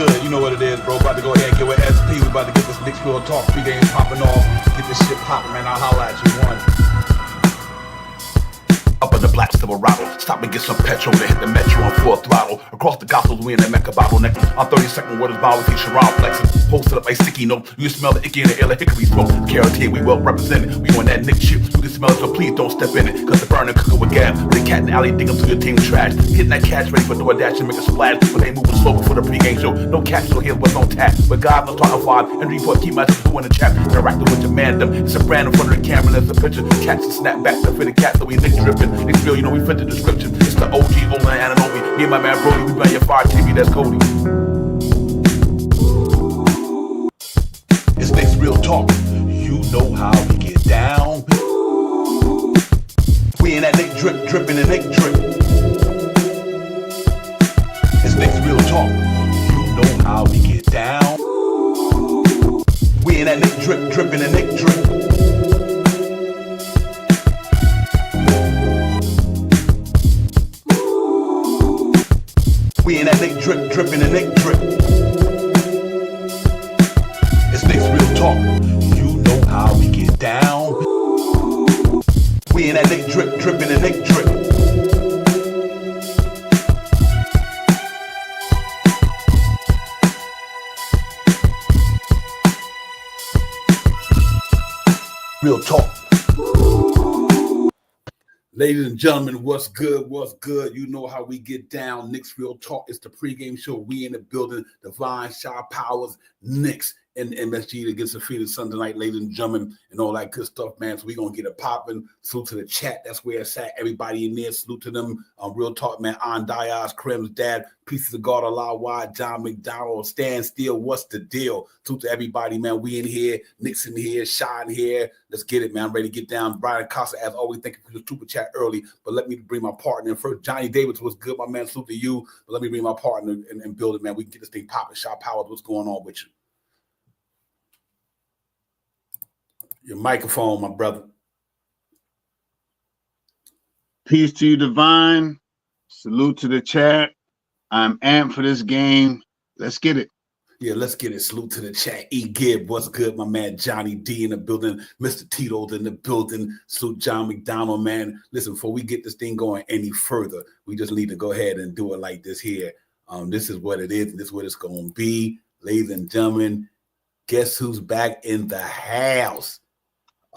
good? You know what it is, bro. About to go ahead and get with SP. We about to get this Knicks Real Talk pregame popping off. Get this shit popping, man. I'll holla at you. One. Up in the black Silverado, stop and get some petrol to hit the metro on full throttle. Across the gospels, we in that Mecca bottleneck. On 32nd, where this bottle keeps around flexing. Posted up like sticky note. You smell the icky in the air like hickory smoke. Carrot we well represented. We on that Nick shit. You can smell it, so please don't step in it. Cause the burner cooking with gas. The cat in the alley digging through your team trash. Getting that cash ready for DoorDash and make a splash. When they moving slow before the pregame show. No cash, so here's what's on tap. But God, I'm talking five. And report, keep my boo in the chat. Interacting with your man, them. It's a brand in front of the camera. There's a picture. Catch and snap back to fit the cat. So we Nick dripping. Nick's real, you know we fit the description. It's the OG, Olin, and Ananobi. Me and my man Brody, we run your fire TV, that's Cody. It's Nick's Real Talk. You know how we get down. We in that Nick drip, dripping and Nick drip. It's Nick's Real Talk. You know how we get down. We in that Nick drip, dripping and Nick drip. We in that Nick drip, dripping and Nick drip. It's Nick's Real Talk. You know how we get down. We in that Nick drip, dripping and Nick drip. Real Talk. Ladies and gentlemen, what's good? What's good? You know how we get down. Knicks Real Talk. It's the pregame show. We in the building. Divine, Shaw Powers, Knicks, and MSG against the Phoenix Sunday night, ladies and gentlemen, and all that good stuff, man. So we going to get it popping. Salute to the chat. That's where it's at. Everybody in there, salute to them. Real Talk, man. On Diaz, Krem's dad, Pieces of God, Allah Wide, John McDonald, Stand Still. What's the deal? Salute to everybody, man. We in here. Knicks in here. Shaw in here. Let's get it, man. I'm ready to get down. Brian Costa, as always, thank you for the super chat early. But let me bring my partner in first. Johnny Davis was good, my man. Salute to you. But let me bring my partner and build it, man. We can get this thing popping. Shaw Powers, what's going on with you? Your microphone, my brother. Peace to you, Divine. Salute to the chat. I'm amped for this game. Let's get it. Yeah, let's get it. Salute to the chat. E. Gibb, what's good? My man Johnny D in the building. Mr. Tito's in the building. Salute John McDonald, man. Listen, before we get this thing going any further, we just need to go ahead and do it like this here. This is what it is. This is what it's going to be. Ladies and gentlemen, guess who's back in the house?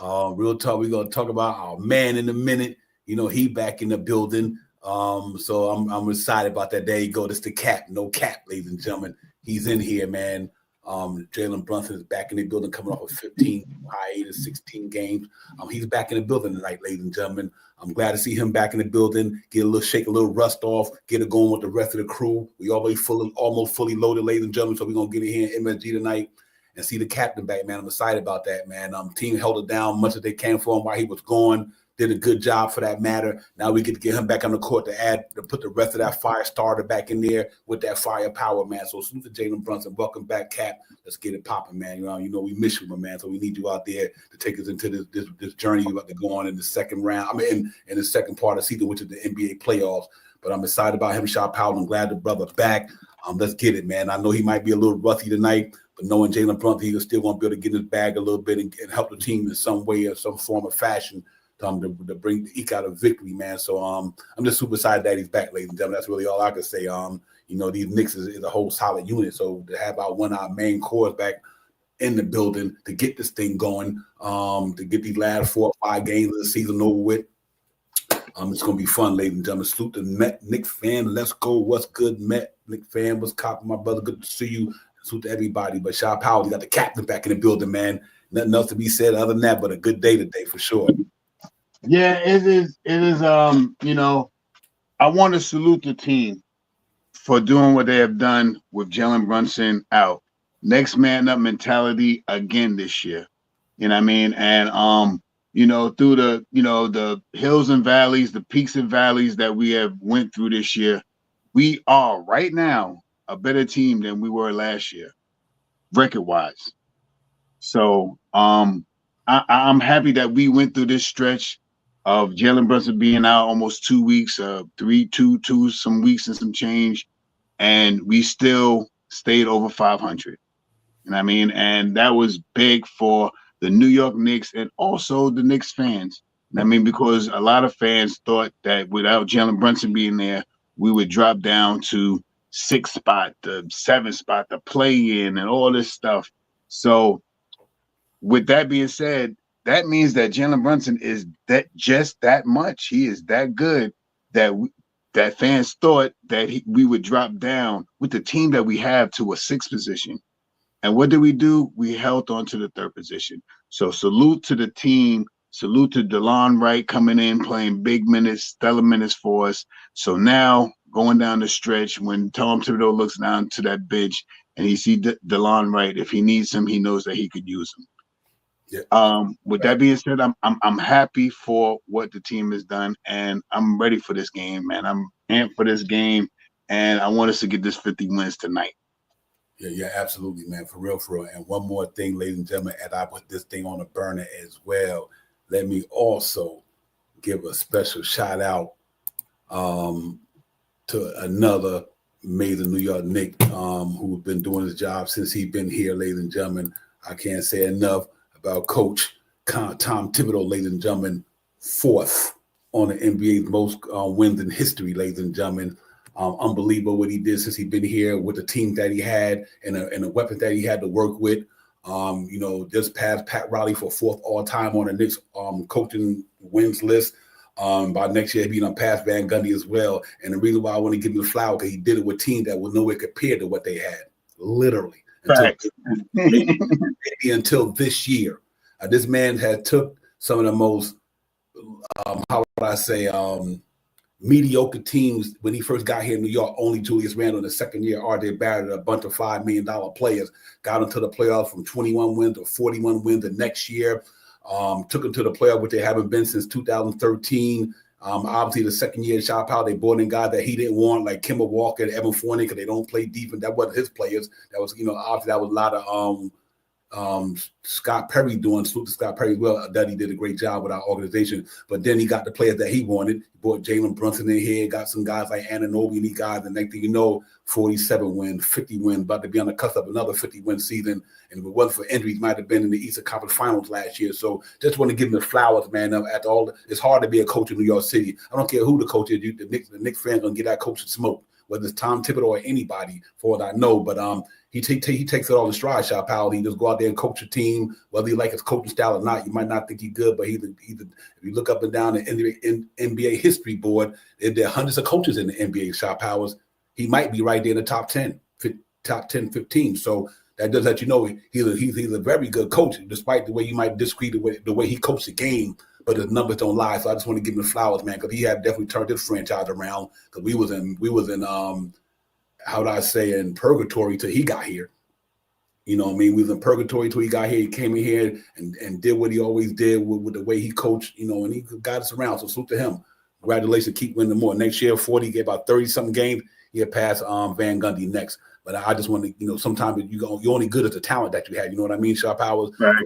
Real talk, we're going to talk about our man in a minute. You know, he back in the building. So I'm excited about that. There you go. That's the cap. No cap, ladies and gentlemen. He's in here, man. Jalen Brunson is back in the building, coming off of 15 hiatus, 16 games. He's back in the building tonight, ladies and gentlemen. I'm glad to see him back in the building. Get a little shake, a little rust off, get it going with the rest of the crew. We almost fully loaded, ladies and gentlemen. So we're gonna get in here in MSG tonight and see the captain back, man. I'm excited about that, man. Team held it down much as they can for him while he was gone. Did a good job for that matter. Now we get to get him back on the court to put the rest of that fire starter back in there with that firepower, man. So salute to Jalen Brunson. Welcome back, Cap. Let's get it popping, man. You know we miss you, my man. So we need you out there to take us into this journey we're about to go on in the second round. I mean, in the second part of the season, which is the NBA playoffs. But I'm excited about him, Shaw Powell. I'm glad the brother's back. Let's get it, man. I know he might be a little rusty tonight, but knowing Jalen Brunson, he's still going to be able to get in his bag a little bit and help the team in some way or some form of fashion. To eke out a victory, man. So I'm just super excited that he's back, ladies and gentlemen. That's really all I can say. You know, these Knicks is a whole solid unit. So to have our main cores back in the building to get this thing going, to get these last 4 or 5 games of the season over with, it's gonna be fun, ladies and gentlemen. Salute to Met Knicks fan. Let's go. What's good, Met Knicks fan? What's copping, my brother? Good to see you. Salute to everybody. But Shaw Powell, you got the captain back in the building, man. Nothing else to be said other than that, but a good day today for sure. Yeah, it is. You know, I want to salute the team for doing what they have done with Jalen Brunson out. Next man up mentality again this year. You know what I mean? And you know, through the hills and valleys, the peaks and valleys that we have went through this year, we are right now a better team than we were last year, record-wise. So I'm happy that we went through this stretch of Jalen Brunson being out almost 2 weeks, 2 some weeks and some change, and we still stayed over 500. You know what I mean? And that was big for the New York Knicks and also the Knicks fans. I mean, because a lot of fans thought that without Jalen Brunson being there, we would drop down to 6th spot, the 7th spot, the play-in, and all this stuff. So, with that being said, that means that Jalen Brunson is just that much. He is that good that that fans thought that we would drop down with the team that we have to a 6th position. And what did we do? We held on to the 3rd position. So salute to the team. Salute to DeLon Wright coming in, playing big minutes, stellar minutes for us. So now going down the stretch, when Tom Thibodeau looks down to that bench and he sees DeLon Wright, if he needs him, he knows that he could use him. Yeah. With that being said, I'm happy for what the team has done, and I'm ready for this game, man. I'm amped for this game, and I want us to get this 50 wins tonight. Yeah, absolutely, man. For real, for real. And one more thing, ladies and gentlemen, as I put this thing on the burner as well, let me also give a special shout out to another amazing New York Knick who's been doing his job since he's been here, ladies and gentlemen. I can't say enough about Coach Tom Thibodeau, ladies and gentlemen, 4th on the NBA's most wins in history, ladies and gentlemen. Unbelievable what he did since he's been here with the team that he had and the weapons that he had to work with. Just passed Pat Riley for 4th all-time on the Knicks coaching wins list. By next year, he'll be on past Van Gundy as well. And the reason why I want to give him the flower, because he did it with teams that was nowhere compared to what they had, literally. Until this year. This man had took some of the most, how would I say, mediocre teams when he first got here in New York. Only Julius Randle in the second year, R.J. Barrett, a bunch of $5 million players, got into the playoffs from 21 wins to 41 wins the next year. Took them to the playoff, which they haven't been since 2013. Obviously, the second year, Shot Power, they brought in guys that he didn't want, like Kemba Walker and Evan Fournier, because they don't play defense. That wasn't his players. That was, obviously that was a lot of Scott Perry doing. Salute to Scott Perry as well. That he did a great job with our organization. But then he got the players that he wanted. He brought Jalen Brunson in here, got some guys like Anunoby and these guys. And next thing you know, 47 wins, 50 wins, about to be on the cusp of another 50-win season. And if it wasn't for injuries, might have been in the Eastern Conference Finals last year. So just want to give him the flowers, man. After all, it's hard to be a coach in New York City. I don't care who the coach is. The Knicks fans gonna get that coach to smoke, whether it's Tom Thibodeau or anybody, for what I know. But he takes it all in stride, Shot Powell. He just go out there and coach a team, whether you like his coaching style or not. You might not think he's good, but if you look up and down the NBA history board, there are hundreds of coaches in the NBA, Shot Powers. He might be right there in the top 10, 15. So that does let you know he's a very good coach, despite the way you might disagree the way he coached the game. But his numbers don't lie. So I just want to give him the flowers, man, because he had definitely turned his franchise around. Because we was in how would I say, in purgatory till he got here. You know what I mean? We was in purgatory till he got here. He came in here and did what he always did with the way he coached, and he got us around. So salute to him. Congratulations, keep winning more. Next year, 40, get about 30-something games. He'll pass Van Gundy next. But I just want to, sometimes you're only good at the talent that you have. You know what I mean, Sharp Powers? Right.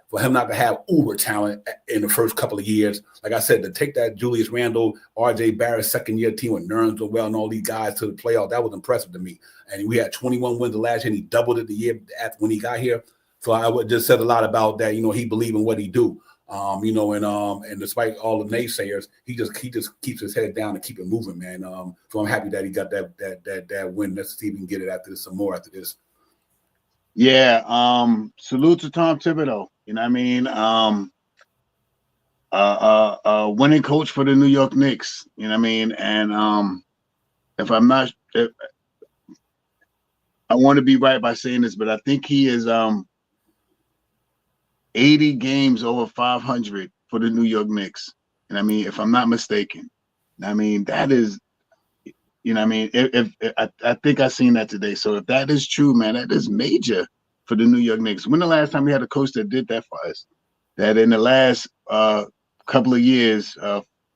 For him not to have uber talent in the first couple of years, like I said, to take that Julius Randle, R.J. Barrett second-year team with Nerns well and all these guys to the playoff, that was impressive to me. And we had 21 wins the last year, and he doubled it the year after when he got here. So I would just said a lot about that. He believed in what he do. And despite all the naysayers, he just keeps his head down and keep it moving, man. So I'm happy that he got that win. Let's see if we can get it after this, some more after this. Yeah. Salute to Tom Thibodeau. You know what I mean? Winning coach for the New York Knicks. You know what I mean? And if I want to be right by saying this, but I think he is 80 games over 500 for the New York Knicks. And I mean, if I'm not mistaken, I mean, that is, I mean, if I think I seen that today. So if that is true, man, that is major for the New York Knicks. When the last time we had a coach that did that for us? That in the last couple of years,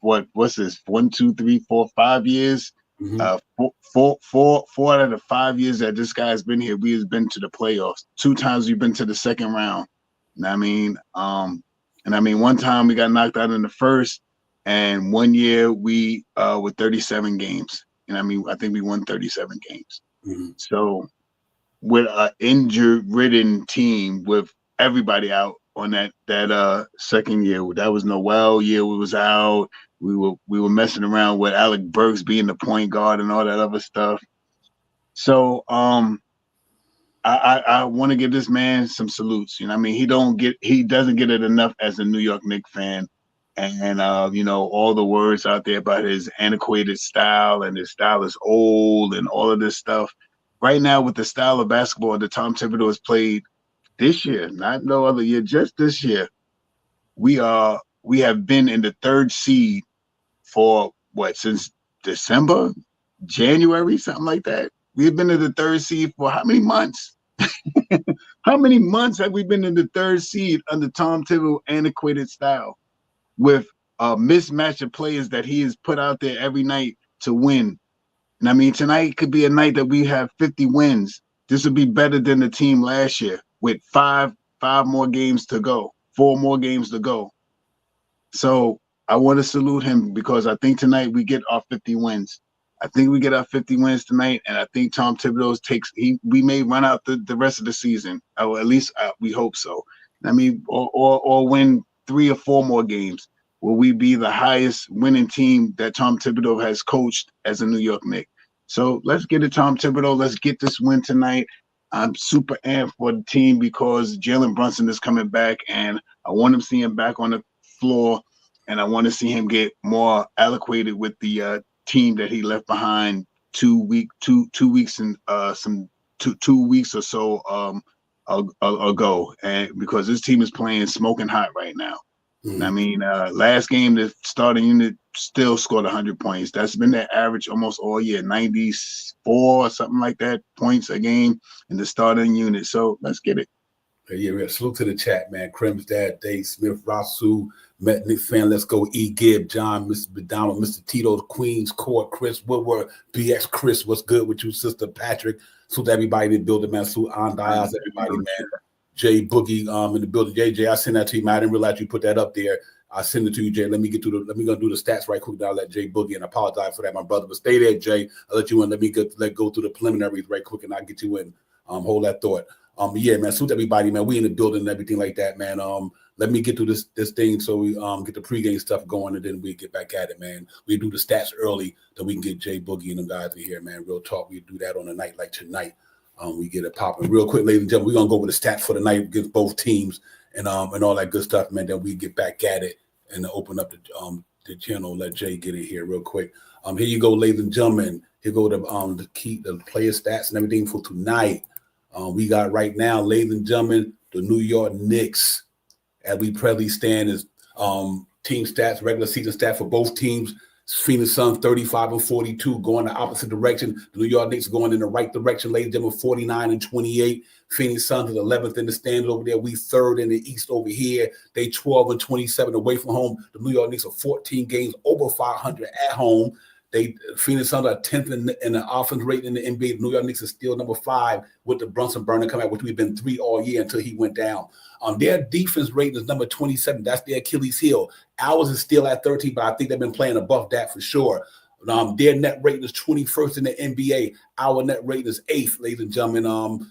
what's this? 1, 2, 3, 4, 5 years. Mm-hmm. Four out of the 5 years that this guy's been here, we has been to the playoffs. 2 times we've been to the second round. And I mean, one time we got knocked out in the first, and 1 year we with 37 games. And I mean, I think we won 37 games. Mm-hmm. So with an injury-ridden team with everybody out on that second year. That was Noel year. We was out. We were messing around with Alec Burks being the point guard and all that other stuff. So I want to give this man some salutes. You know, I mean, he doesn't get it enough as a New York Knicks fan. And you know, all the words out there about his antiquated style and his style is old and all of this stuff. Right now, with the style of basketball that Tom Thibodeau has played this year, not no other year, just this year, we have been in the 3rd seed for what, since December, January, something like that. We've been in the 3rd seed for how many months? How many months have we been in the 3rd seed under Tom Thibodeau's antiquated style with a mismatch of players that he has put out there every night to win? And I mean, tonight could be a night that we have 50 wins. This would be better than the team last year with five more games to go, 4 more games to go. So I want to salute him because I think tonight we get our 50 wins. I think we get our 50 wins tonight, and I think Tom Thibodeau we may run out the rest of the season, or at least we hope so. I mean, or win 3 or 4 more games. Will we be the highest winning team that Tom Thibodeau has coached as a New York Knicks? So let's get it, Tom Thibodeau. Let's get this win tonight. I'm super amped for the team because Jalen Brunson is coming back, and I want to see him back on the floor, and I want to see him get more allocated with the team that he left behind 2 weeks and 2 weeks or so ago, and because this team is playing smoking hot right now. Mm-hmm. I mean, last game the starting unit still scored 100 points. That's been their average almost all year, 94 or something like that points a game in the starting unit. So let's get it. Yeah, salute to the chat, man. Crim's dad, Dave Smith, Rasu, Met Knicks fan, let's go. E. Gibb, John, Mr. McDonald, Mr. Tito, Queens Court, Chris Woodward, BX Chris, what's good with you, Sister Patrick? Salute to everybody in the building, man. Salute on Dias, everybody, man. Jay Boogie in the building. JJ, I sent that to you, man. I didn't realize you put that up there. I send it to you, Jay. Let me go do the stats right quick. Now I'll let Jay Boogie, and I apologize for that, my brother. But stay there, Jay. I'll let you in. Let go through the preliminaries right quick, and I'll get you in. Hold that thought. Yeah, man. Salute everybody, man. We in the building and everything like that, man. Let me get through this thing so we get the pregame stuff going, and then we get back at it, man. We do the stats early so we can get Jay Boogie and them guys in here, man. Real talk. We do that on a night like tonight. We get it popping real quick, ladies and gentlemen. We're gonna go over the stats for the night against both teams and all that good stuff, man. Then we get back at it and open up the channel. Let Jay get in here real quick. Here you go, ladies and gentlemen. Here go the player stats and everything for tonight. We got right now, ladies and gentlemen, the New York Knicks, as we presently stand, is team stats, regular season stats for both teams. Phoenix Suns 35-42, going the opposite direction. The New York Knicks going in the right direction, ladies and gentlemen, 49-28. Phoenix Suns is 11th in the standings over there. We 3rd in the East over here. They 12-27 away from home. The New York Knicks are 14 games over 500 at home. Phoenix Suns are 10th in the offense rating in the NBA. The New York Knicks is still number 5 with the Brunson burner coming out, which we've been 3 all year until he went down. Their defense rating is number 27. That's their Achilles heel. Ours is still at 13, but I think they've been playing above that for sure. Their net rating is 21st in the NBA. Our net rating is 8th, ladies and gentlemen.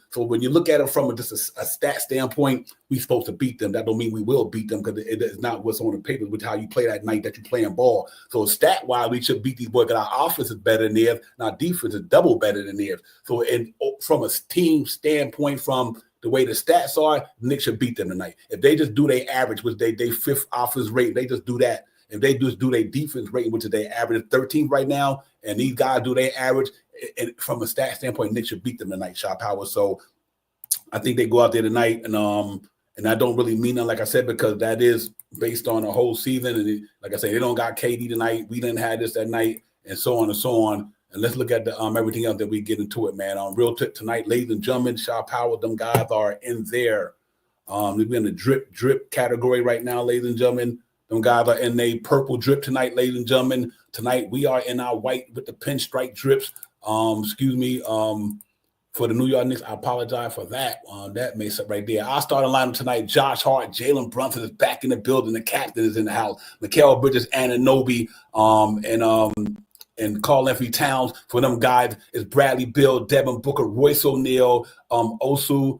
So when you look at it from just a stat standpoint, we're supposed to beat them. That don't mean we will beat them because it is not what's on the paper, which how you play that night that you're playing ball. So stat-wise, we should beat these boys because our offense is better than theirs, and our defense is double better than theirs. So from a team standpoint, from the way the stats are, Knicks should beat them tonight. If they just do their average, which they 5th offense rate, they just do that. If they just do their defense rating, which is they average 13th right now, and these guys do their average, and from a stat standpoint, Knicks should beat them tonight, Shot Power. So I think they go out there tonight, and I don't really mean that, like I said, because that is based on a whole season. And like I said, they don't got KD tonight. We didn't have this that night, and so on and so on. And let's look at the everything else that we get into it, man. Real tonight, ladies and gentlemen, Shot Power, them guys are in there. We're in the drip category right now, ladies and gentlemen. Them guys are in a purple drip tonight, ladies and gentlemen. Tonight we are in our white with the pinstripe drips. For the New York Knicks, I apologize for that. That makes up right there. I'll start a lineup tonight. Josh Hart, Jalen Brunson is back in the building. The captain is in the house. Mikal Bridges, Anunoby, and Carl Anthony Towns. For them guys, it's Bradley Beal, Devin Booker, Royce O'Neal, Osu,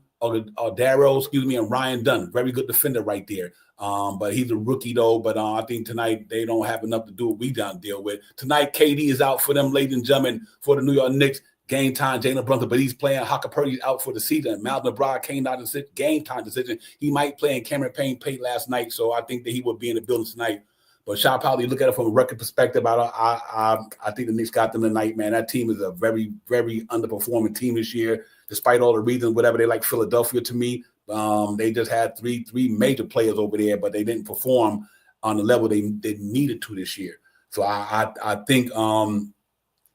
Darrow, and Ryan Dunn. Very good defender right there. But he's a rookie, though. But I think tonight they don't have enough to do what we done deal with. Tonight, KD is out for them, ladies and gentlemen, for the New York Knicks. Game time, Jalen Brunson, but he's playing. Haka Purdy's out for the season. Malcolm McBride came out of game time decision. He might play, and Cameron Payne played last night, so I think that he will be in the building tonight. But Sean Powell, you look at it from a record perspective, I think the Knicks got them tonight, man. That team is a very, very underperforming team this year, despite all the reasons, whatever they like Philadelphia to me. They just had three major players over there, but they didn't perform on the level they needed to this year. So I think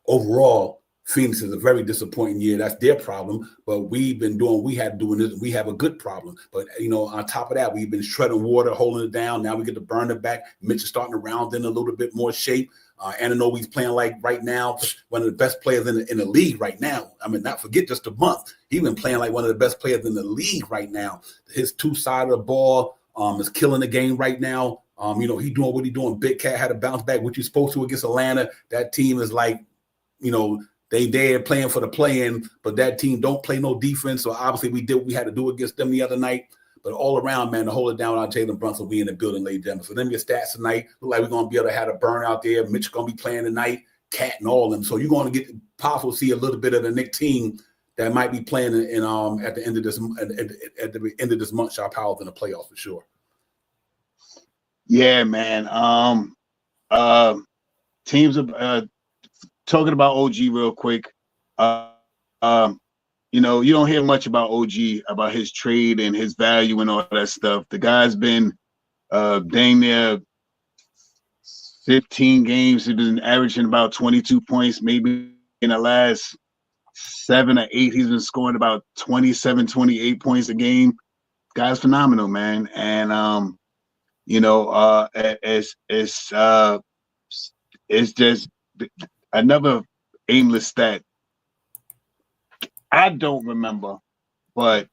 overall, Phoenix is a very disappointing year. That's their problem. But we've been doing, we had doing this. We have a good problem. But, on top of that, we've been shredding water, holding it down. Now we get to burn it back. Mitch is starting to round in a little bit more shape. Anunoby's playing like right now, one of the best players in the league right now. I mean, not forget just a month. He's been playing like one of the best players in the league right now. His two-sided of the ball is killing the game right now. He doing what he's doing. Big Cat had to bounce back, what you're supposed to against Atlanta. That team is like, they're playing for the play-in, but that team don't play no defense. So obviously we did what we had to do against them the other night. But all around, man, to hold it down on Jalen Brunson, we in the building, ladies and gentlemen. So them your stats tonight. Look like we're going to be able to have a burn out there. Mitch going to be playing tonight, Cat and all of them. So you're going to get possible to see a little bit of the Knicks team that might be playing in at the end of this at the end of this month. Shaw Powell's in the playoffs for sure. Yeah, man. Teams are talking about OG real quick. You don't hear much about OG, about his trade and his value and all that stuff. The guy's been dang near 15 games. He's been averaging about 22 points. Maybe in the last 7 or 8, he's been scoring about 27, 28 points a game. Guy's phenomenal, man. And it's just another aimless stat. I don't remember, but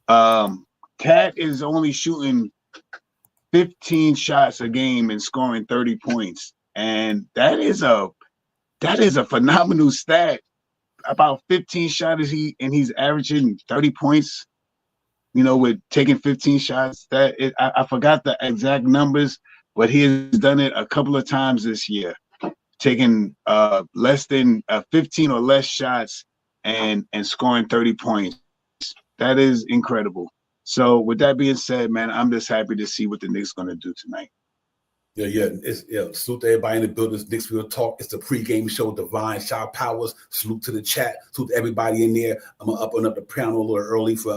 Cat is only shooting 15 shots a game and scoring 30 points. And that is a phenomenal stat. About 15 shots he's averaging 30 points, with taking 15 shots. I forgot the exact numbers, but he has done it a couple of times this year, taking less than 15 or less shots and scoring 30 points. That is incredible. So with that being said, man, I'm just happy to see what the Knicks going to do tonight. Yeah. Salute to everybody in the building. It's Knicks Real Talk. It's the pregame show. Divine Shaw Powers. Salute to the chat. Salute to everybody in there. I'm gonna open up the panel a little early for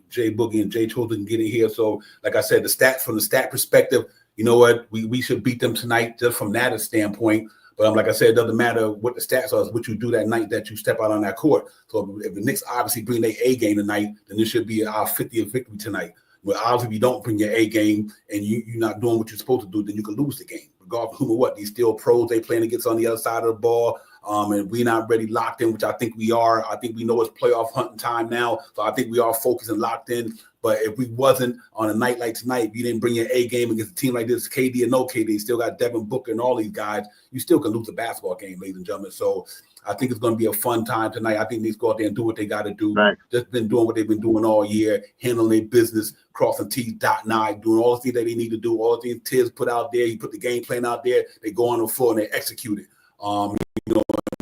Jay Boogie and Jay Chosen can get in here. So, like I said, the stats from the stat perspective, you know what? We should beat them tonight just from that standpoint. But like I said, it doesn't matter what the stats are. It's what you do that night that you step out on that court. So if the Knicks obviously bring their A game tonight, then this should be our 50th victory tonight. Well, obviously, if you don't bring your A game and you're not doing what you're supposed to do, then you can lose the game, regardless of who or what. These still pros, they playing against on the other side of the ball. And we're not really locked in, which I think we are. I think we know it's playoff hunting time now. So I think we are focused and locked in. But if we wasn't on a night like tonight, if you didn't bring your A game against a team like this, KD or no KD, still got Devin Booker and all these guys, you still can lose a basketball game, ladies and gentlemen. So I think it's going to be a fun time tonight. I think they go out there and do what they got to do. Right. Just been doing what they've been doing all year, handling their business, crossing T's, dotting I's, doing all the things that they need to do, all the things Tiz put out there. He put the game plan out there. They go on the floor and they execute it.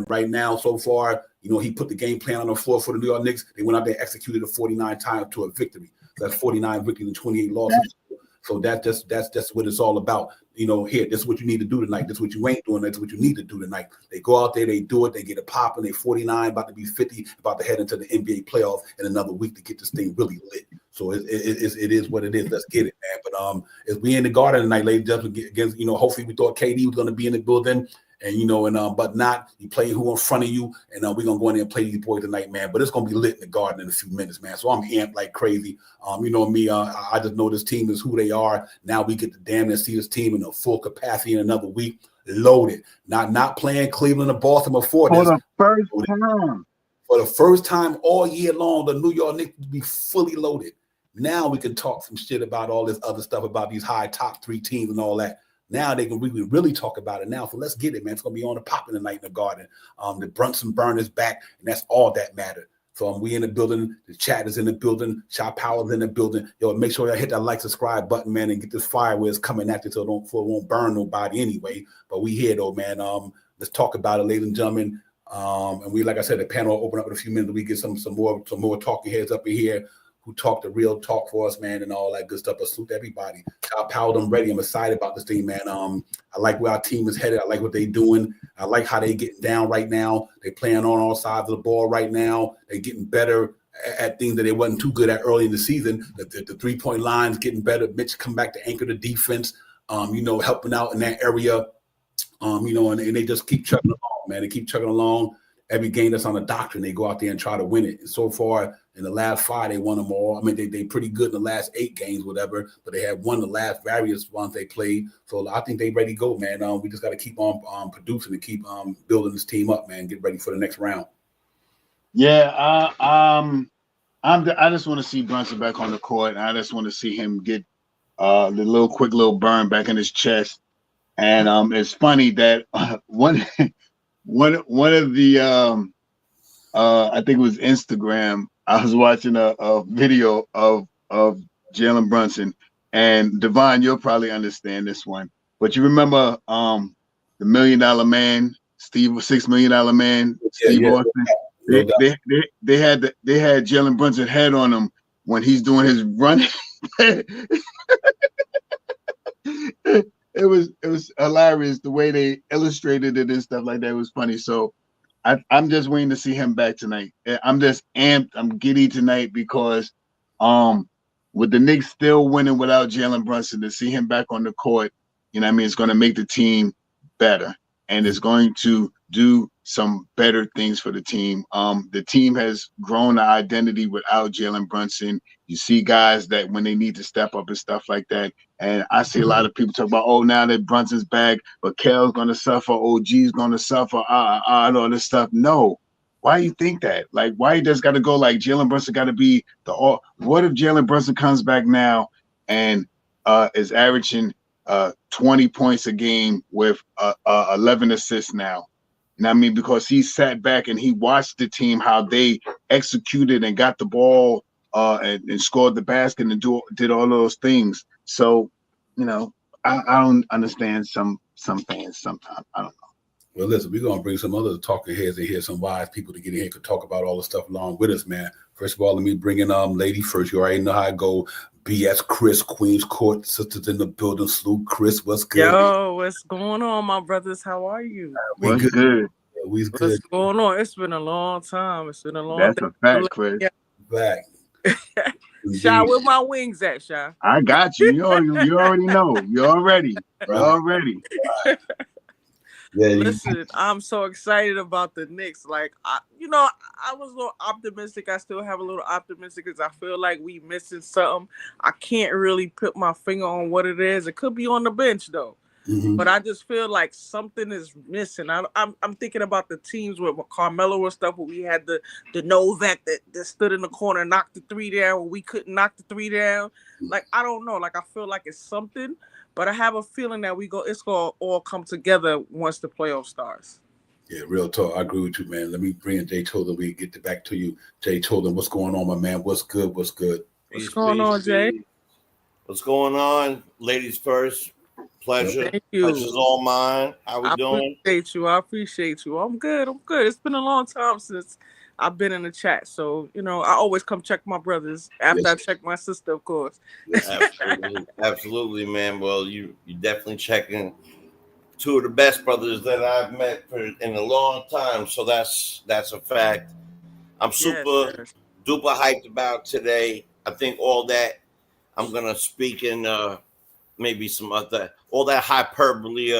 Right now, so far, he put the game plan on the floor for the New York Knicks. They went out there, executed it 49 times to a victory. That's 49 victories and 28 losses. So that's just what it's all about. Here, this is what you need to do tonight. This is what you ain't doing. That's what you need to do tonight. They go out there, they do it, they get it popping. They 49, about to be 50, about to head into the NBA playoffs in another week to get this thing really lit. So it is what it is. Let's get it, man. But as we in the Garden tonight, ladies and gentlemen, against hopefully we thought KD was going to be in the building. And but not. You play who in front of you, and we're gonna go in there and play these boys tonight, man. But it's gonna be lit in the Garden in a few minutes, man. So I'm amped like crazy. Me, I just know this team is who they are. Now we get to damn near see this team in a full capacity in another week, loaded. Not playing Cleveland or Baltimore for the first time. For the first time all year long, the New York Knicks will be fully loaded. Now we can talk some shit about all this other stuff about these high top 3 teams and all that. Now they can really talk about it now. So let's get it, man. It's gonna be on the popping tonight in the Garden. The Brunson burn is back, and that's all that matters. So we in the building. The chat is in the building. Shot Power's in the building. Yo, make sure y'all hit that like, subscribe button, man, and get this fire where it's coming at you so it won't burn nobody anyway. But we here though, man. Let's talk about it, ladies and gentlemen. And we, like I said, the panel will open up in a few minutes. We get some more talking heads up in here who talk the real talk for us, man, and all that good stuff. But salute everybody. Shot Power, I'm ready. I'm excited about this thing, man. I like where our team is headed. I like what they're doing. I like how they getting down right now. They playing on all sides of the ball right now. They're getting better at things that they wasn't too good at early in the season. The 3-point line's getting better. Mitch come back to anchor the defense, helping out in that area. And they just keep chugging along, man. They keep chugging along. Every game that's on the doctrine, they go out there and try to win it. And so far, in the last 5, they won them all. I mean, they pretty good in the last 8 games, whatever, but they had won the last various ones they played. So I think they ready to go, man. We just got to keep on producing and keep building this team up, man. Get ready for the next round. Yeah, I just want to see Brunson back on the court. I just want to see him get the quick little burn back in his chest. And it's funny that one of the I think it was Instagram. I was watching a video of Jalen Brunson, and Devon, you'll probably understand this one. But you remember the $1 Million Man, $6 Million Man, Steve Austin. They had Jalen Brunson head on him when he's doing his running. It was hilarious the way they illustrated it and stuff like that. It was funny. So I'm just waiting to see him back tonight. I'm just amped. I'm giddy tonight because with the Knicks still winning without Jalen Brunson, to see him back on the court, it's going to make the team better, and it's going to do some better things for the team. The team has grown the identity without Jalen Brunson. You see guys that when they need to step up and stuff like that. And I see a lot of people talk about, now that Brunson's back, but Kel's going to suffer, OG's going to suffer, and all this stuff. No. Why you think that? Like, why you just got to go like Jalen Brunson got to be what if Jalen Brunson comes back now and is averaging 20 points a game with 11 assists now? Because he sat back and he watched the team, how they executed and got the ball and scored the basket and did all those things. So, I don't understand some fans sometimes. I don't know. Well, listen, we're going to bring some other talking heads in here, some wise people to get in here to talk about all the stuff along with us, man. First of all, let me bring in lady first. You already know how I go. BS Chris, Queens Court, sisters in the building. Salute, Chris. What's good? Yo, what's going on, my brothers? How are you? What's good? Yeah, we's good. What's going on? It's been a long time. It's been a long That's day. a fact, Chris. Back. Shy, where my wings at, Shy? I got you. You already know. You're ready. Yeah, Listen, I'm so excited about the Knicks. Like, I was a little optimistic. I still have a little optimistic because I feel like we missing something. I can't really put my finger on what it is. It could be on the bench though, but I just feel like something is missing. I'm thinking about the teams with Carmelo and stuff where we had the Novak that stood in the corner, knocked the 3 down when we couldn't knock the 3 down. Like, I don't know. Like, I feel like it's something. But I have a feeling that it's going to all come together once the playoff starts. Yeah, real talk. I agree with you, man. Let me bring in Jay Choden. We get back to you. Jay Choden, what's going on, my man? What's good? What's good? What's going on, Jay? What's going on? Ladies first. Pleasure. Thank you. Pleasure's all mine. How we doing? I appreciate you. I'm good. It's been a long time since I've been in the chat. So, I always come check my brothers after I check my sister, of course. Absolutely, man. Well, you definitely checking 2 of the best brothers that I've met in a long time. So that's a fact. I'm super duper hyped about today. I think all that I'm going to speak in maybe some other, all that hyperbole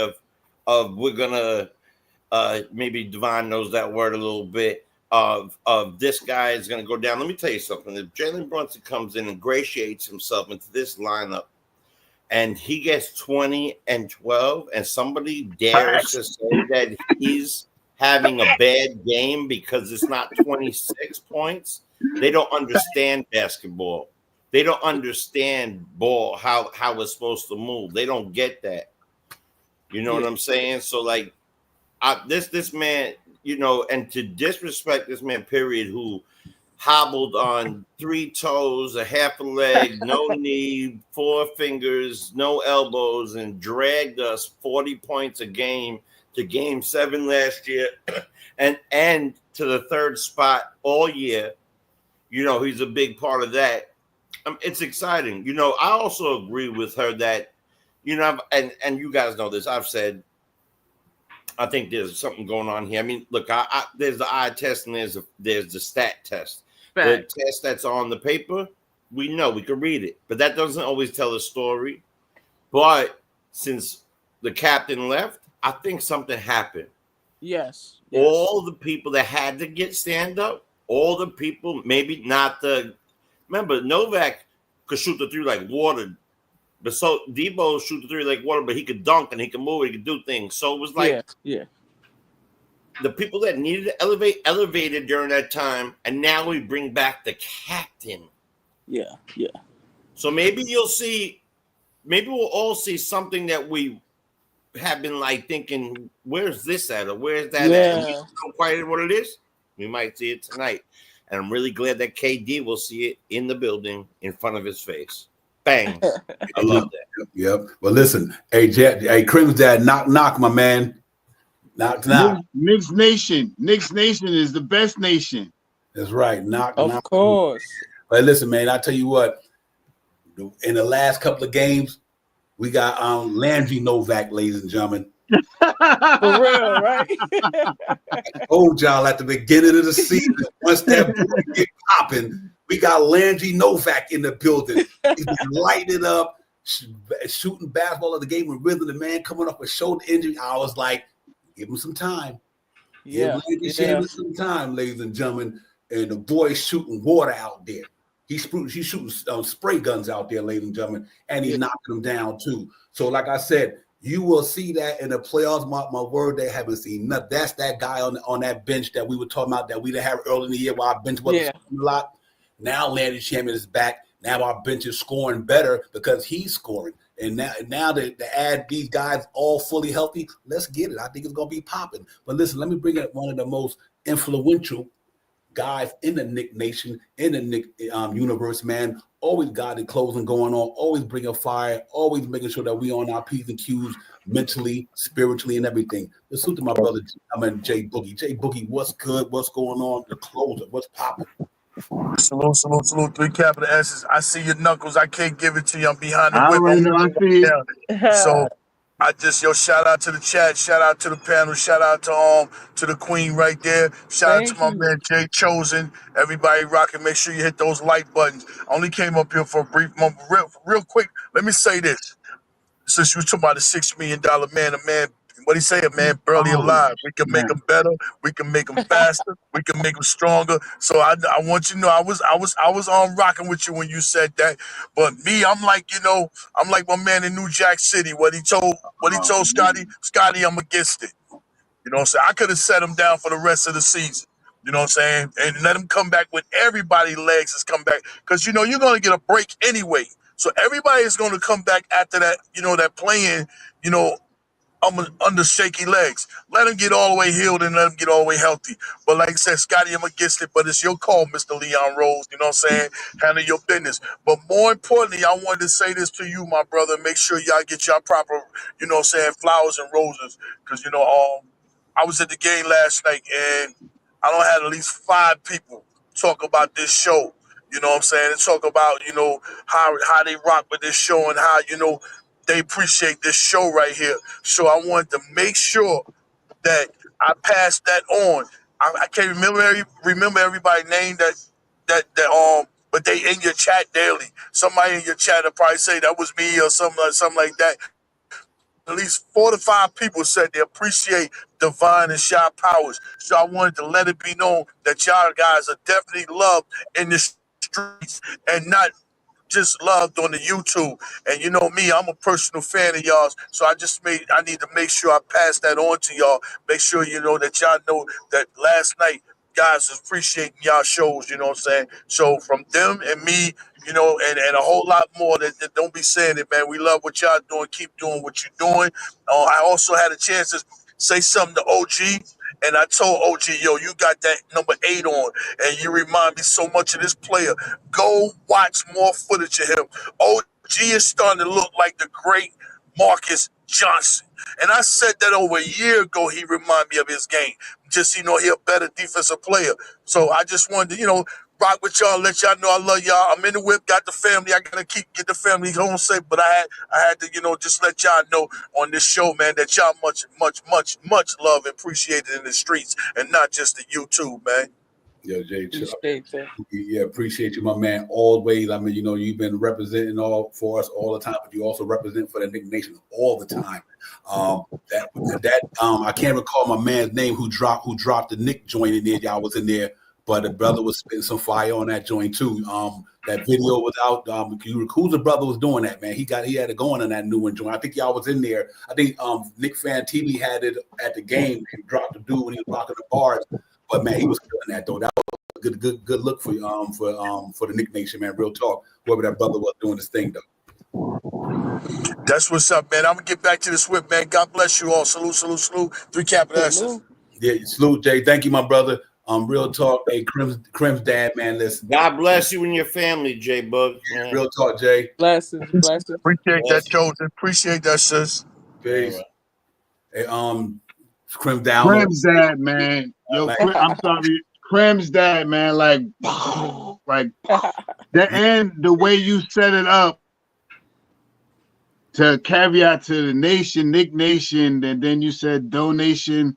of we're going to maybe Devon knows that word a little bit. Of this guy is going to go down. Let me tell you something. If Jalen Brunson comes in and ingratiates himself into this lineup and he gets 20 and 12 and somebody dares to say that he's having a bad game because it's not 26 points, they don't understand basketball. They don't understand ball, how it's supposed to move. They don't get that. You know what I'm saying? So like, this man, you know, and to disrespect this man, period, who hobbled on 3 toes, a half a leg, no knee, 4 fingers, no elbows, and dragged us 40 points a game to Game 7 last year, and to the 3rd spot all year. You know, he's a big part of that. It's exciting. You know, I also agree with her that, you know, and you guys know this. I've said, I think there's something going on here. I mean, look, there's the eye test and there's the stat test. The test that's on the paper, we know, we can read it, but that doesn't always tell the story. But since the captain left, I think something happened. Yes. All the people that had to get stand up, all the people, maybe not remember, Novak could shoot the 3 like water. But so Debo shoot the 3 like water, but he could dunk and he could move, he could do things. So it was like, the people that needed to elevated during that time, and now we bring back the captain. Yeah. So maybe maybe we'll all see something that we have been like thinking, where's this at, or where's that at? And we don't know quite what it is. We might see it tonight. And I'm really glad that KD will see it in the building in front of his face. Bang. I love that. Yep. Well, listen, hey, Crim's dad, knock, my man. Knock. Knicks Nation. Knicks Nation is the best nation. That's right. Knock. Of course. But listen, man, I tell you what, in the last couple of games, we got Landry Novak, ladies and gentlemen. For real, right? I told y'all at the beginning of the season, once that boy get popping, we got Landry Novak in the building. He's been lighting it up, shooting basketball at the game with rhythm. The man coming off a shoulder injury. I was like, give him some time. Give him some time, ladies and gentlemen. And the boy's shooting water out there. He's shooting spray guns out there, ladies and gentlemen, and he's knocking them down too. So, like I said, you will see that in the playoffs. My word, they haven't seen nothing. That's that guy on that bench that we were talking about that we didn't have early in the year while our bench wasn't a lot. Now Landry Shamet is back. Now our bench is scoring better because he's scoring. And now to add these guys all fully healthy, let's get it. I think it's going to be popping. But listen, let me bring up one of the most influential guys in the Knick Nation, in the Knick universe, man. Always got the closing going on, always bringing fire, always making sure that we on our P's and Q's mentally, spiritually, and everything. Let's salute to my brother, Jay Boogie. Jay Boogie, what's good? What's going on? The closer, what's popping? Salute, 3 capital S's. I see your knuckles. I can't give it to you. I'm behind the I whip. already know. I see it. So I just, shout out to the chat, shout out to the panel, shout out to the queen right there. Shout out to my man Jay Chosen. Everybody rocking. Make sure you hit those like buttons. I only came up here for a brief moment. Real quick, let me say this. Since you were talking about a $6 million man, what do you say? A man barely alive. We can make him better. We can make him faster. We can make him stronger. So I want you to know I was on rocking with you when you said that. But me, I'm like my man in New Jack City. What he told Scotty, I'm against it. You know what I'm saying? I could have set him down for the rest of the season. You know what I'm saying? And let him come back when everybody's legs is come back. Because you're gonna get a break anyway. So everybody is gonna come back after that, that playing, under shaky legs. Let him get all the way healed and let him get all the way healthy. But like I said, Scotty, I'm against it, but it's your call, Mr. Leon Rose. You know what I'm saying? Handle your business. But more importantly, I wanted to say this to you, my brother. Make sure y'all get y'all proper, flowers and roses. Because, I was at the game last night and I don't have at least 5 people talk about this show. You know what I'm saying? And talk about, how they rock with this show and how, they appreciate this show right here. So I wanted to make sure that I pass that on. I can't remember everybody's name but they in your chat daily. Somebody in your chat will probably say that was me or something like that. At least 4 to 5 people said they appreciate Divine and Shy Powers. So I wanted to let it be known that y'all guys are definitely loved in the streets and not just loved on the YouTube. And you know me, I'm a personal fan of y'all. So I need to make sure I pass that on to y'all. Make sure that y'all know that last night guys is appreciating y'all shows, you know what I'm saying? So from them and me, you know, and a whole lot more that don't be saying it, man. We love what y'all doing. Keep doing what you're doing. I also had a chance to say something to OG, and I told OG, yo, you got that number 8 on, and you remind me so much of this player. Go watch more footage of him. OG is starting to look like the great Marcus Johnson. And I said that over a year ago, he reminded me of his game. Just, you know, he a better defensive player. So I just wanted to, you know, rock with y'all, let y'all know I love y'all. I'm in the whip, got the family. I gotta get the family home safe. But I had to, you know, just let y'all know on this show, man, that y'all much love and appreciated in the streets and not just the YouTube, man. Yo, Jay, Appreciate that. yeah, appreciate you, my man. Always. I mean, you know, you've been representing all for us all the time, but you also represent for the Knick Nation all the time. I can't recall my man's name who dropped the Nick joint in there. Y'all was in there, but the brother was spitting some fire on that joint too. That video was out. Who's the brother was doing that, man? He had it going on that new one joint. I think y'all was in there. I think Nick Fan TV had it at the game. He dropped the dude when he was rocking the bars. But man, he was killing that though. That was a good look for the Knick Nation, man. Real talk. Whoever that brother was doing this thing though. That's what's up, man. I'm gonna get back to the SWIFT, man. God bless you all. Salute, salute, salute. 3 capital S's. Yeah, salute, Jay. Thank you, my brother. Real talk. Hey, Crim's dad, man. Listen. God bless you and your family, Jay Bug. Yeah, real talk, Jay. Blessings. Appreciate that, Chosen. Appreciate that, sis. Peace. Hey, Crim's dad, man. Yo, I'm sorry. Crim's dad, man. Like the end, the way you set it up to caveat to the nation, Knick Nation, and then you said donation.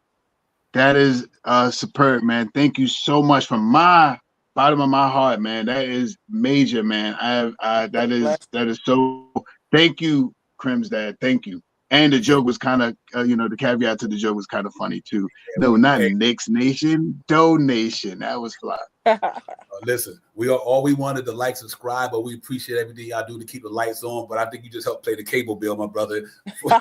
That is superb, man. Thank you so much from my bottom of my heart, man. That is major, man. That is so. Thank you, Crim's dad. Thank you. And the joke was kind of, the caveat to the joke was kind of funny too. No, not Knicks Nation, donation. That was fly. Listen, all we wanted to like, subscribe, but we appreciate everything y'all do to keep the lights on. But I think you just helped pay the cable bill, my brother. But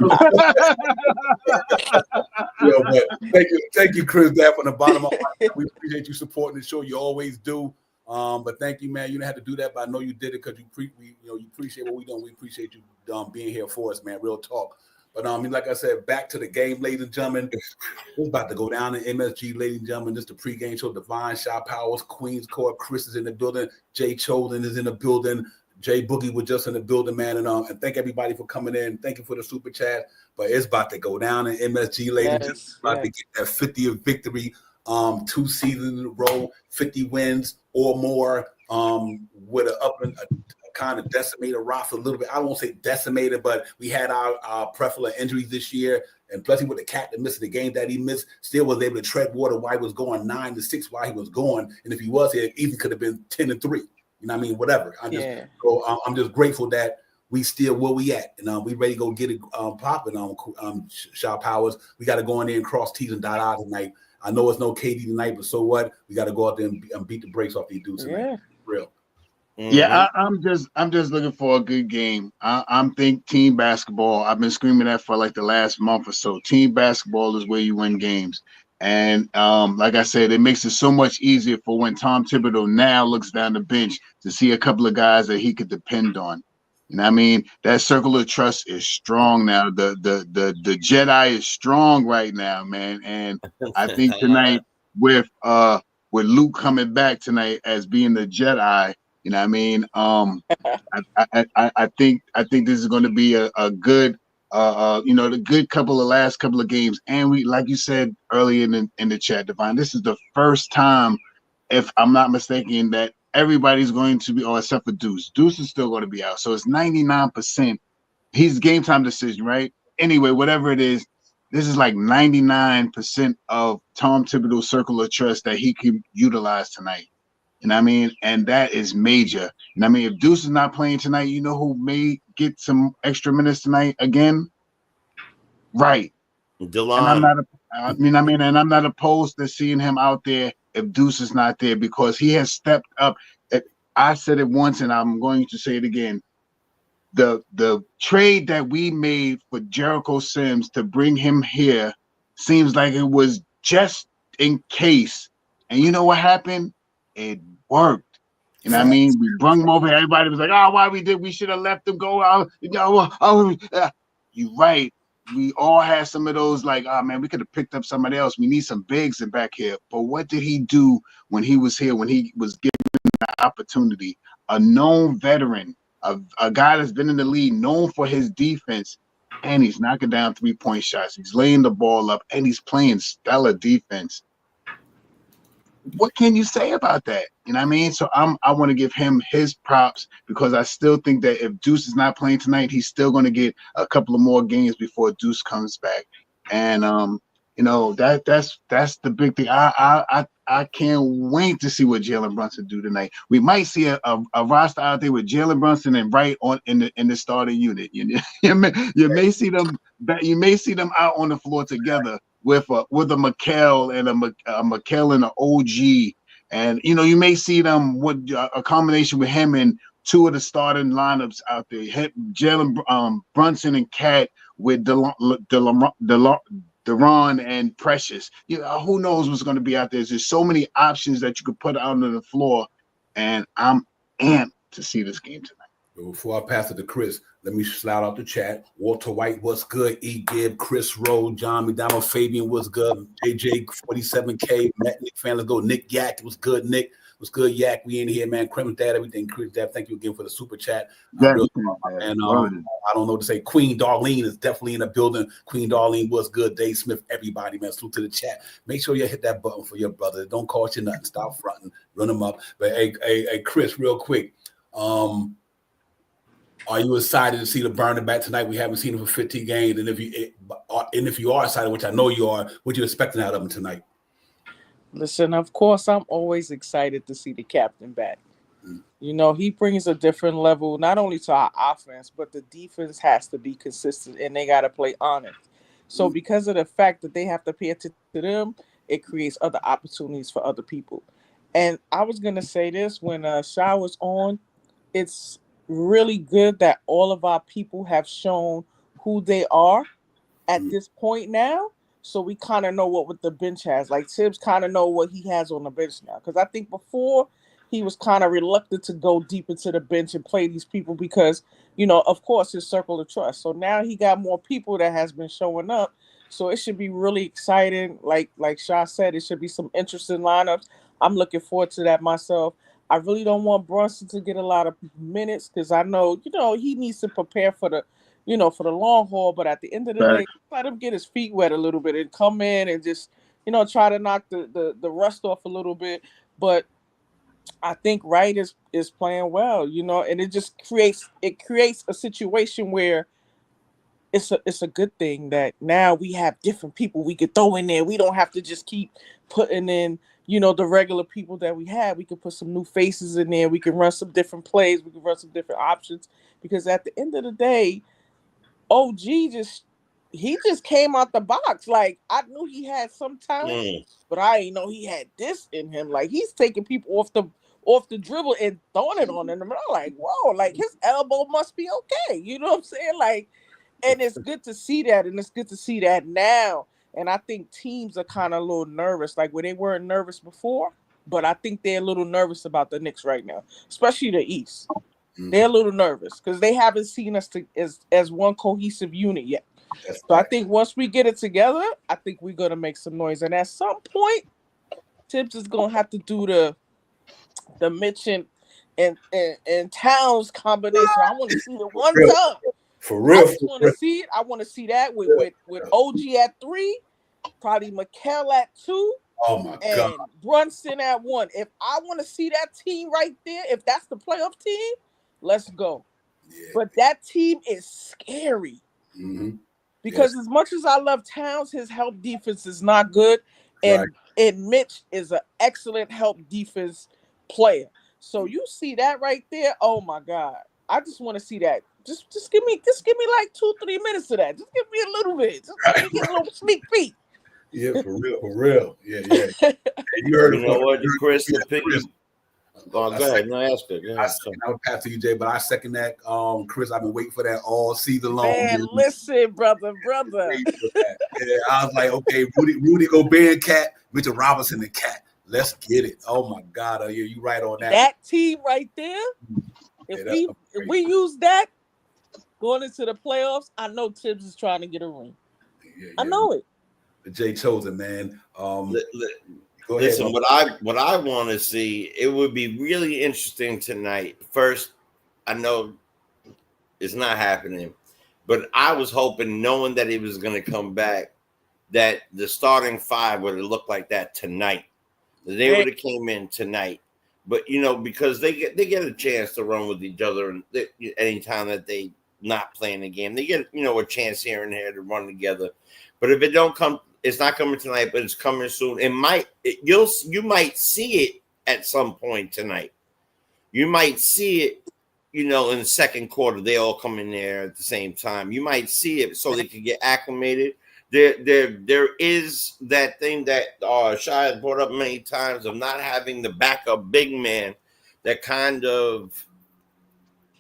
thank you, Chris. That from the bottom of my heart. We appreciate you supporting the show. You always do. But thank you, man. You didn't have to do that, but I know you did it because you appreciate what we do. We appreciate you being here for us, man. Real talk. But like I said, back to the game, ladies and gentlemen. We're about to go down to MSG, ladies and gentlemen. This is the pregame show. Divine Shot Powers, Queens Court, Chris is in the building. Jay Chosen is in the building. Jay Boogie was just in the building, man. And thank everybody for coming in. Thank you for the super chat. But it's about to go down in MSG, ladies and gentlemen. About to get that 50th victory. 2 seasons in a row, 50 wins or more. With a kind of decimated roster a little bit. I won't say decimated, but we had our prevalent injuries this year, and plus with the captain missing the game that he missed, still was able to tread water while he was going 9-6 while he was going. And if he was here, even could have been 10-3. You know what I mean? Whatever. I'm just grateful that we still where we at, and we ready to go get it popping on Shot Powers. We got to go in there and cross T's and dot I's tonight. I know it's no KD tonight, but so what? We got to go out there and beat the brakes off these dudes tonight. Yeah. Real. Mm-hmm. Yeah, I'm just looking for a good game. I'm think team basketball. I've been screaming that for like the last month or so. Team basketball is where you win games. And like I said, it makes it so much easier for when Tom Thibodeau now looks down the bench to see a couple of guys that he could depend on. You know what I mean? That circle of trust is strong now. The Jedi is strong right now, man. And I think tonight with Luke coming back tonight as being the Jedi, you know what I mean? I think this is going to be a good the good last couple of games. And we, like you said earlier in the chat, Divine, this is the first time, if I'm not mistaken, that everybody's going to be, except for Deuce. Deuce is still going to be out. So it's 99%. He's game time decision, right? Anyway, whatever it is, this is like 99% of Tom Thibodeau's circle of trust that he can utilize tonight. You know what I mean? And that is major. You know what I mean? If Deuce is not playing tonight, you know who may get some extra minutes tonight again? Right. DeLon. And I'm not opposed to seeing him out there if Deuce is not there, because he has stepped up. I said it once and I'm going to say it again. The trade that we made for Jericho Sims to bring him here seems like it was just in case. And you know what happened? It worked. You know what I mean? We brung him over here. Everybody was like, "Oh, why we should have left him go." You're right. We all had some of those like, "Oh man, we could have picked up somebody else. We need some bigs in back here." But what did he do when he was here? When he was given the opportunity, a known veteran, a guy that's been in the league, known for his defense, and he's knocking down 3-point shots. He's laying the ball up, and he's playing stellar defense. What can you say about that? You know what I mean? So I want to give him his props because I still think that if Deuce is not playing tonight, he's still going to get a couple of more games before Deuce comes back. And that's the big thing. I can't wait to see what Jalen Brunson do tonight. We might see a roster out there with Jalen Brunson and Wright on in the starting unit. You may see them out on the floor together with a McHale and a McHale and an OG, and you may see them with a combination with him and two of the starting lineups out there. Jalen Brunson and Cat with Deron and Precious. Who knows what's going to be out there? There's so many options that you could put out on the floor, and I'm amped to see this game tonight. Before I pass it to Chris, let me shout out the chat. Walter White, what's good? E. Gibb, Chris Rowe, John McDonald, Fabian, what's good? AJ 47K, Matt Nick fan, let's go. Nick Yak, what's good? Nick, what's good? Yak, we in here, man. Krem's dad, everything. Chris dad, thank you again for the super chat. I don't know what to say. Queen Darlene is definitely in the building. Queen Darlene, what's good? Dave Smith, everybody, man. Salute to the chat. Make sure you hit that button for your brother. Don't cost you nothing. Stop fronting. Run them up. But hey, Chris, real quick. Are you excited to see the Burner back tonight? We haven't seen him for 15 games, and if you are excited, which I know you are, what are you expecting out of him tonight? Listen, of course, I'm always excited to see the captain back. He brings a different level, not only to our offense, but the defense has to be consistent, and they got to play honest. So because of the fact that they have to pay attention to them, it creates other opportunities for other people. And I was going to say this when Sha was on, it's really good that all of our people have shown who they are at this point now, so we kind of know what the bench has. Like Tibbs kind of know what he has on the bench now, because I think before he was kind of reluctant to go deep into the bench and play these people because of course his circle of trust. So now he got more people that has been showing up, so it should be really exciting. Like Sha said, it should be some interesting lineups. I'm looking forward to that myself. I really don't want Brunson to get a lot of minutes because I know, he needs to prepare for the long haul. But at the end of the day, let him get his feet wet a little bit and come in and just, try to knock the rust off a little bit. But I think Wright is playing well, and it just creates a situation where it's a good thing that now we have different people we could throw in there. We don't have to just keep putting in the regular people that we have. We can put some new faces in there. We can run some different plays. We can run some different options. Because at the end of the day, OG just came out the box. Like, I knew he had some talent, but I didn't know he had this in him. Like, he's taking people off the dribble and throwing it on them. And I'm like, whoa, like his elbow must be okay. You know what I'm saying? Like, and it's good to see that, and it's good to see that now. And I think teams are kind of a little nervous, like where they weren't nervous before, but I think they're a little nervous about the Knicks right now, especially the East. They're a little nervous because they haven't seen us as one cohesive unit yet. So I think once we get it together, I think we're going to make some noise. And at some point, Tibbs is going to have to do the Mitch and Towns combination. I want to see it one time. For real. I just want to see it. I want to see that with OG at 3, probably McHale at 2. Oh my and God. Brunson at 1. If I want to see that team right there, if that's the playoff team, let's go. Yeah. But that team is scary. Because as much as I love Towns, his help defense is not good. And Mitch is an excellent help defense player. So you see that right there. Oh my God. I just want to see that. Just give me like 2-3 minutes of that. Just give me a little bit. Just let me get a little sneak peek. Yeah, for real. Yeah. You heard what, Chris? Go ahead. No, ask it. Yeah, I would pass to you, Jay, but I second that. Chris, I've been waiting for that all season long. Man, listen, brother. Yeah, I was like, okay, Rudy Gobert and Cat, Mitchell Robinson and Cat. Let's get it. Oh my God, you right on that. That team right there. If we use that going into the playoffs, I know Tibbs is trying to get a ring. Yeah. I know it. Jay Chosen, man. Go listen, ahead. what I want to see, it would be really interesting tonight. First, I know it's not happening, but I was hoping, knowing that he was going to come back, that the starting five would have looked like that tonight. They would have came in tonight. But, you know, because they get a chance to run with each other, and anytime that they not playing the game, they get, you know, a chance here and there to run together. But if it don't come, it's not coming tonight, but it's coming soon. You might see it at some point tonight. You might see it, you know, in the second quarter. They all come in there at the same time. You might see it so they can get acclimated. There is that thing that Shai has brought up many times of not having the backup big man that kind of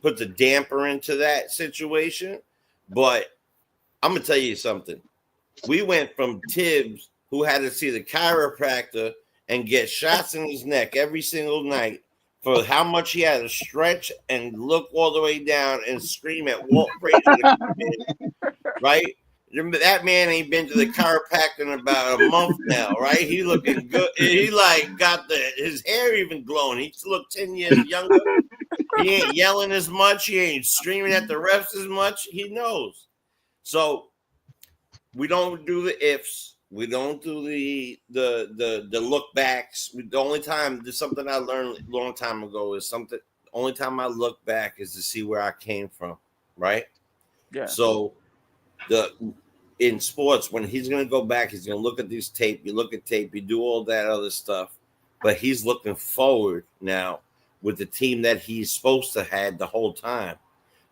puts a damper into that situation. But I'm going to tell you something. We went from Tibbs, who had to see the chiropractor and get shots in his neck every single night for how much he had to stretch and look all the way down and scream at Walt Frazier, right? That man ain't been to the chiropractor in about a month now, right? He looking good. He like got his hair even glowing. He looked 10 years younger. He ain't yelling as much. He ain't screaming at the refs as much. He knows. So we don't do the ifs. We don't do the look backs. The only time, there's something I learned a long time ago is something. The only time I look back is to see where I came from, right? Yeah. So in sports, when he's going to go back, he's going to look at this tape. You look at tape, you do all that other stuff, but he's looking forward now with the team that he's supposed to have the whole time,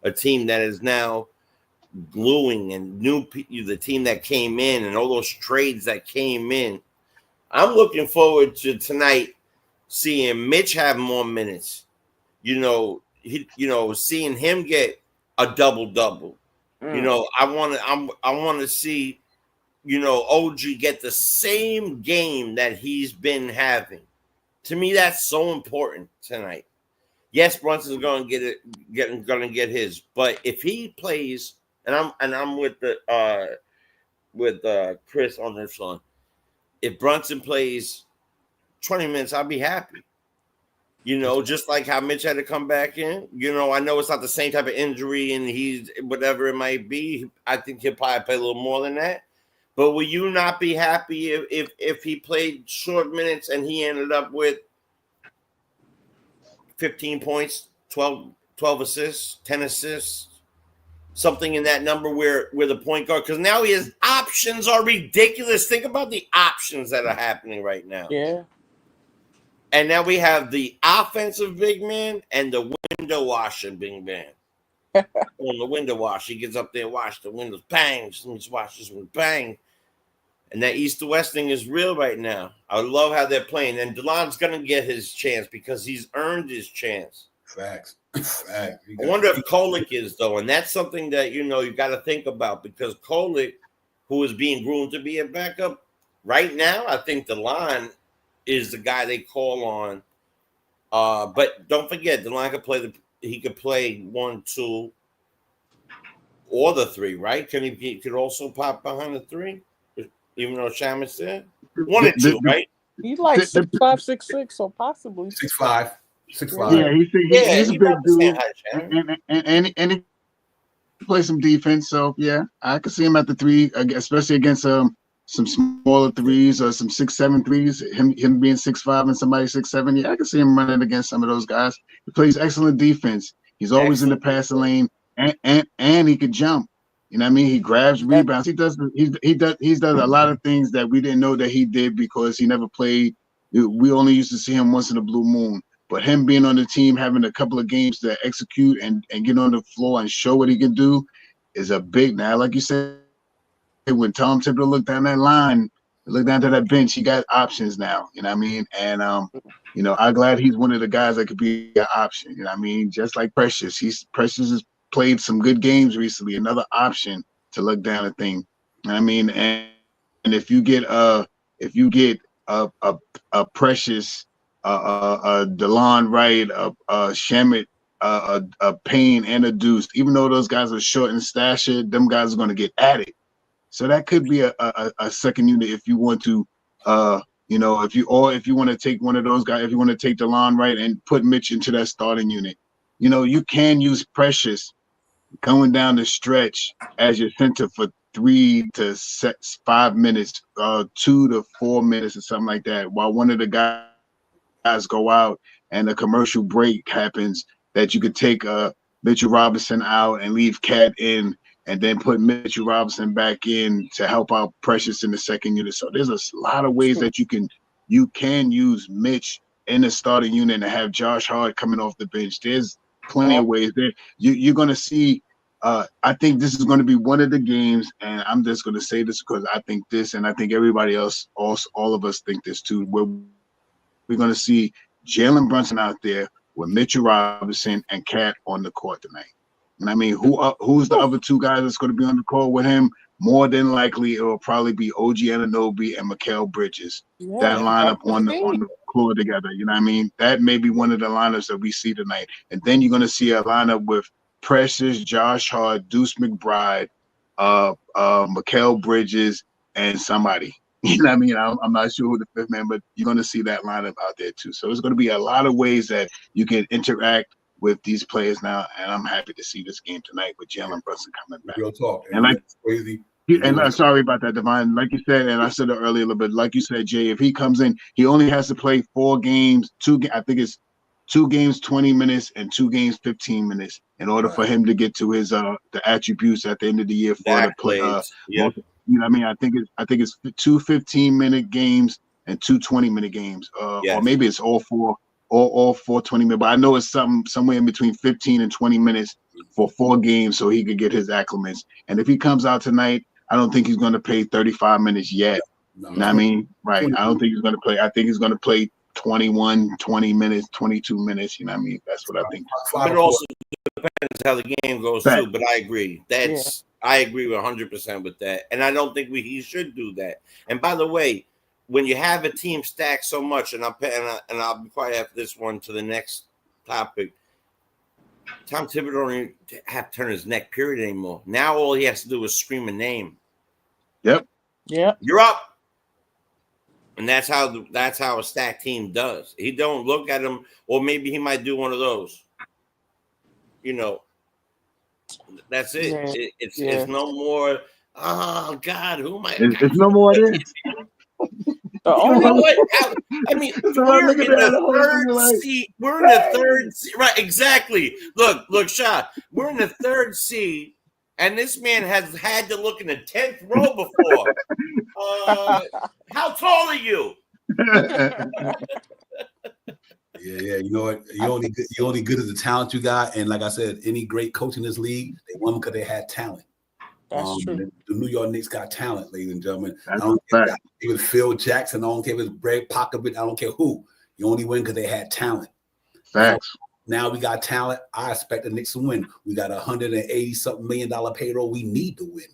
a team that is now gluing and the team that came in and all those trades that came in. I'm looking forward to tonight seeing Mitch have more minutes. You know, seeing him get a double-double. You know, I want to see, you know, OG get the same game that he's been having. To me, that's so important tonight. Yes, Brunson's going to get his, but if he plays, and I'm with Chris on this one. If Brunson plays 20 minutes, I'll be happy. You know, just like how Mitch had to come back in. You know, I know it's not the same type of injury and he's whatever it might be. I think he'll probably play a little more than that. But will you not be happy if he played short minutes and he ended up with 15 points, 12 assists, 10 assists, something in that number where the point guard, because now his options are ridiculous. Think about the options that are happening right now. Yeah. And now we have the offensive big man and the window washing big man. On the window wash, he gets up there and wash the windows. Bang. Just wash this one. Bang. And that east to west thing is real right now. I love how they're playing. And DeLon's going to get his chance because he's earned his chance. Facts. I wonder if Kolick is, though. And that's something that, you know, you got to think about because Kolick, who is being groomed to be a backup, right now, I think DeLon is the guy they call on. But don't forget, DeLon could play 1, 2, or the 3, right? He could also pop behind the 3, even though Shaman's there? 1 and 2, right? He's like 6'5", 6'6", so possibly 6'5". 6'5". Yeah, he's a big dude, and he plays some defense. So yeah, I could see him at the 3, especially against some smaller 3s or some 6'7" 3s. Him being 6'5" and somebody 6'7". Yeah, I can see him running against some of those guys. He plays excellent defense. He's always in the passing lane, and he could jump. You know what I mean? He grabs rebounds. He does a lot of things that we didn't know that he did because he never played. We only used to see him once in a blue moon. But him being on the team, having a couple of games to execute and get on the floor and show what he can do is a big. Now, like you said, when Tom Thibodeau looked down that line, looked down to that bench, he got options now. You know what I mean? And you know, I'm glad he's one of the guys that could be an option. You know what I mean? Just like Precious. Precious has played some good games recently. Another option to look down at thing. You know what I mean? And if you get a Precious, DeLon Wright, Shamet, a Payne, and a Deuce. Even though those guys are short in stature, them guys are going to get at it. So that could be a second unit if you want to, if you want to take one of those guys, if you want to take DeLon Wright and put Mitch into that starting unit. You can use Precious going down the stretch as your center for 3 to 5 minutes, 2 to 4 minutes or something like that, while one of the guys go out and a commercial break happens, that you could take Mitchell Robinson out and leave Cat in, and then put Mitchell Robinson back in to help out Precious in the second unit. So there's a lot of ways that you can use Mitch in the starting unit and have Josh Hart coming off the bench. There's plenty of ways there. You're going to see. I think this is going to be one of the games, and I'm just going to say this because I think this, and I think everybody else, all of us think this too. We're going to see Jalen Brunson out there with Mitchell Robinson and Cat on the court tonight. And I mean, who's the other two guys that's going to be on the court with him? More than likely, it will probably be OG Anunoby and Mikal Bridges. That lineup on the floor together. You know what I mean? That may be one of the lineups that we see tonight. And then you're going to see a lineup with Precious, Josh Hart, Deuce McBride, Mikal Bridges, and somebody. You know what I mean? I'm not sure who the fifth man, but you're going to see that lineup out there too. So there's going to be a lot of ways that you can interact with these players now, and I'm happy to see this game tonight with Jalen Brunson coming back. Real talk. And like crazy. And sorry about that, Divine. Like you said, and I said it earlier a little bit. Like you said, Jay, if he comes in, he only has to play 4 games. I think it's 2 games 20 minutes and 2 games 15 minutes in order for him to get to his the attributes at the end of the year for the play. You know what I mean? I think it's 2 15-minute games and 2 20-minute games, or maybe it's all 4 20-minute. But I know it's somewhere in between 15 and 20 minutes for 4 games, so he could get his acclimates. And if he comes out tonight, I don't think he's going to play 35 minutes yet. You know what I mean? Right. I don't think he's going to play. I think he's going to play 21, 20 minutes, 22 minutes. You know what I mean? That's what I think. But it also depends how the game goes too. But I agree. I agree 100% with that. And I don't think he should do that. And by the way, when you have a team stacked so much, and I'll be quiet after this one to the next topic. Tom Thibodeau don't even have to turn his neck, period, anymore. Now all he has to do is scream a name. Yep. You're up. And that's how a stacked team does. He don't look at him, or maybe he might do one of those. That's it. Yeah. It's no more. Oh God, who am I? It's no more of this. You know what? I mean, we're in the third seed. We're in the third seed. Right, exactly. Look, Sha, we're in the third seed, and this man has had to look in the 10th row before. How tall are you? Yeah. You know what? You're only good as the talent you got. And like I said, any great coach in this league, they won because they had talent. That's true. The New York Knicks got talent, ladies and gentlemen. That's I don't care if it was Phil Jackson. I don't care if it was Greg Popovich. I don't care who. You only win because they had talent. Facts. Now we got talent. I expect the Knicks to win. We got $180-something million payroll. We need to win.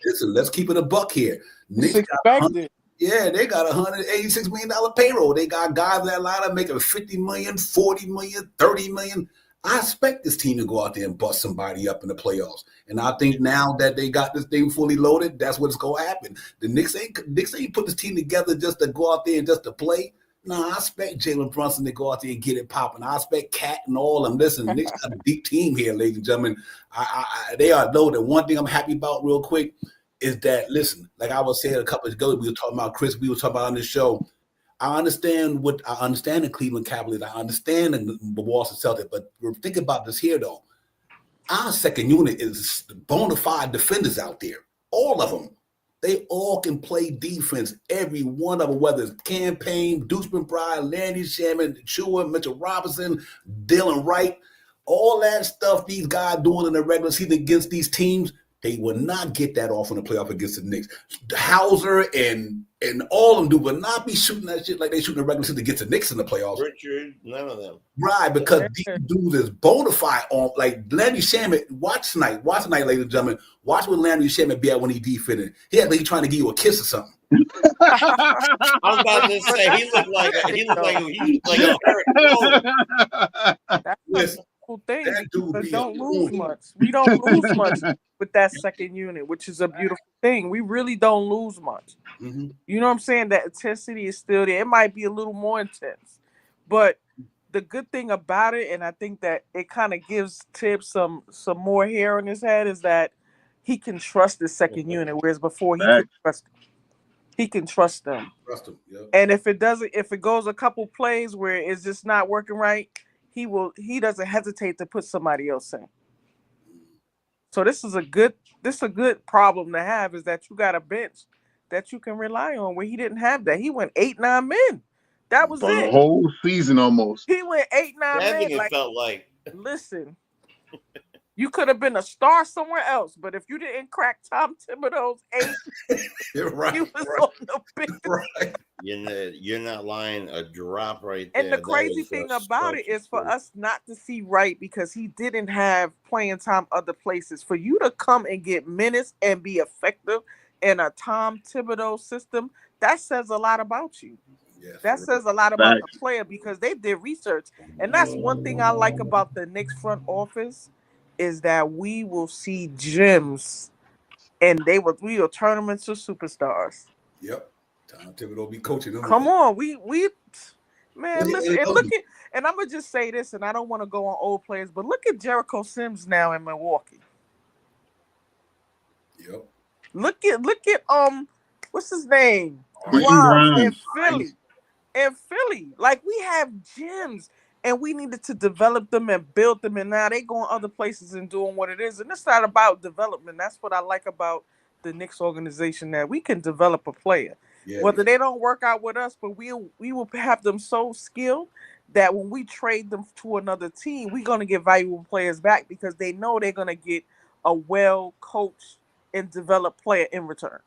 Listen, let's keep it a buck here. Knicks expected. They got $186 million payroll. They got guys in that lineup making $50 million, $40 million, $30 million. I expect this team to go out there and bust somebody up in the playoffs. And I think now that they got this thing fully loaded, that's what's going to happen. The Knicks ain't put this team together just to go out there and just to play. No, I expect Jalen Brunson to go out there and get it popping. I expect Cat and all of them. Listen, Knicks got a deep team here, ladies and gentlemen. They are loaded. One thing I'm happy about real quick is that, listen, like I was saying a couple of ago, we were talking about Chris, we were talking about on this show. I understand the Cleveland Cavaliers. I understand the Boston Celtics, but we're thinking about this here, though. Our second unit is bona fide defenders out there. All of them. They all can play defense. Every one of them, whether it's Campaign, Deuce McBride, Landy Shaman, Chua, Mitchell Robinson, Dylan Wright, all that stuff these guys doing in the regular season against these teams, They will not get that off in the playoff against the Knicks. Hauser and all of them do will not be shooting that shit like they shooting the regular season to get the Knicks in the playoffs. Richard, none of them. Right, because these dudes is bona fide on, like Landry Shamet. Watch tonight, ladies and gentlemen. Watch what Landry Shamet be at when he defending. He like he trying to give you a kiss or something. I was about to say he looked like a hurt. That's the cool thing. We don't lose much. We don't lose much with that second unit, which is a beautiful thing. We really don't lose much. Mm-hmm. You know what I'm saying? That intensity is still there. It might be a little more intense, but the good thing about it, and I think that it kind of gives Tibbs some more hair on his head, is that he can trust the second unit, whereas before he can trust them. Yep. And if it goes a couple plays where it's just not working right, he doesn't hesitate to put somebody else in. So this is a good problem to have, is that you got a bench that you can rely on, where he didn't have that. He went 8-9 men. That was for it. the whole season almost. He went 8-9 men. It felt like. Listen, you could have been a star somewhere else, but if you didn't crack Tom Thibodeau's 8, right, you was on the bench. Right. You're not lying a drop right there. And the crazy thing about it is for us not to see Wright, because he didn't have playing time other places. For you to come and get minutes and be effective in a Tom Thibodeau system, that says a lot about you. Yeah, that says a lot about the player, because they did research. And that's one thing I like about the Knicks front office, is that we will see gems, and we will turn them into superstars. Yep. Tom Thibodeau be coaching them. Come on, we man, listen, and I'm gonna just say this, and I don't want to go on old players, but look at Jericho Sims now in Milwaukee. Yep. Look at what's his name? Grimes in Philly. Like, we have gems, and we needed to develop them and build them, and now they going other places and doing what it is. And it's not about development. That's what I like about the Knicks organization, that we can develop a player. Yeah, whether they don't work out with us, but we will have them so skilled that when we trade them to another team, we're going to get valuable players back, because they know they're going to get a well-coached and developed player in return.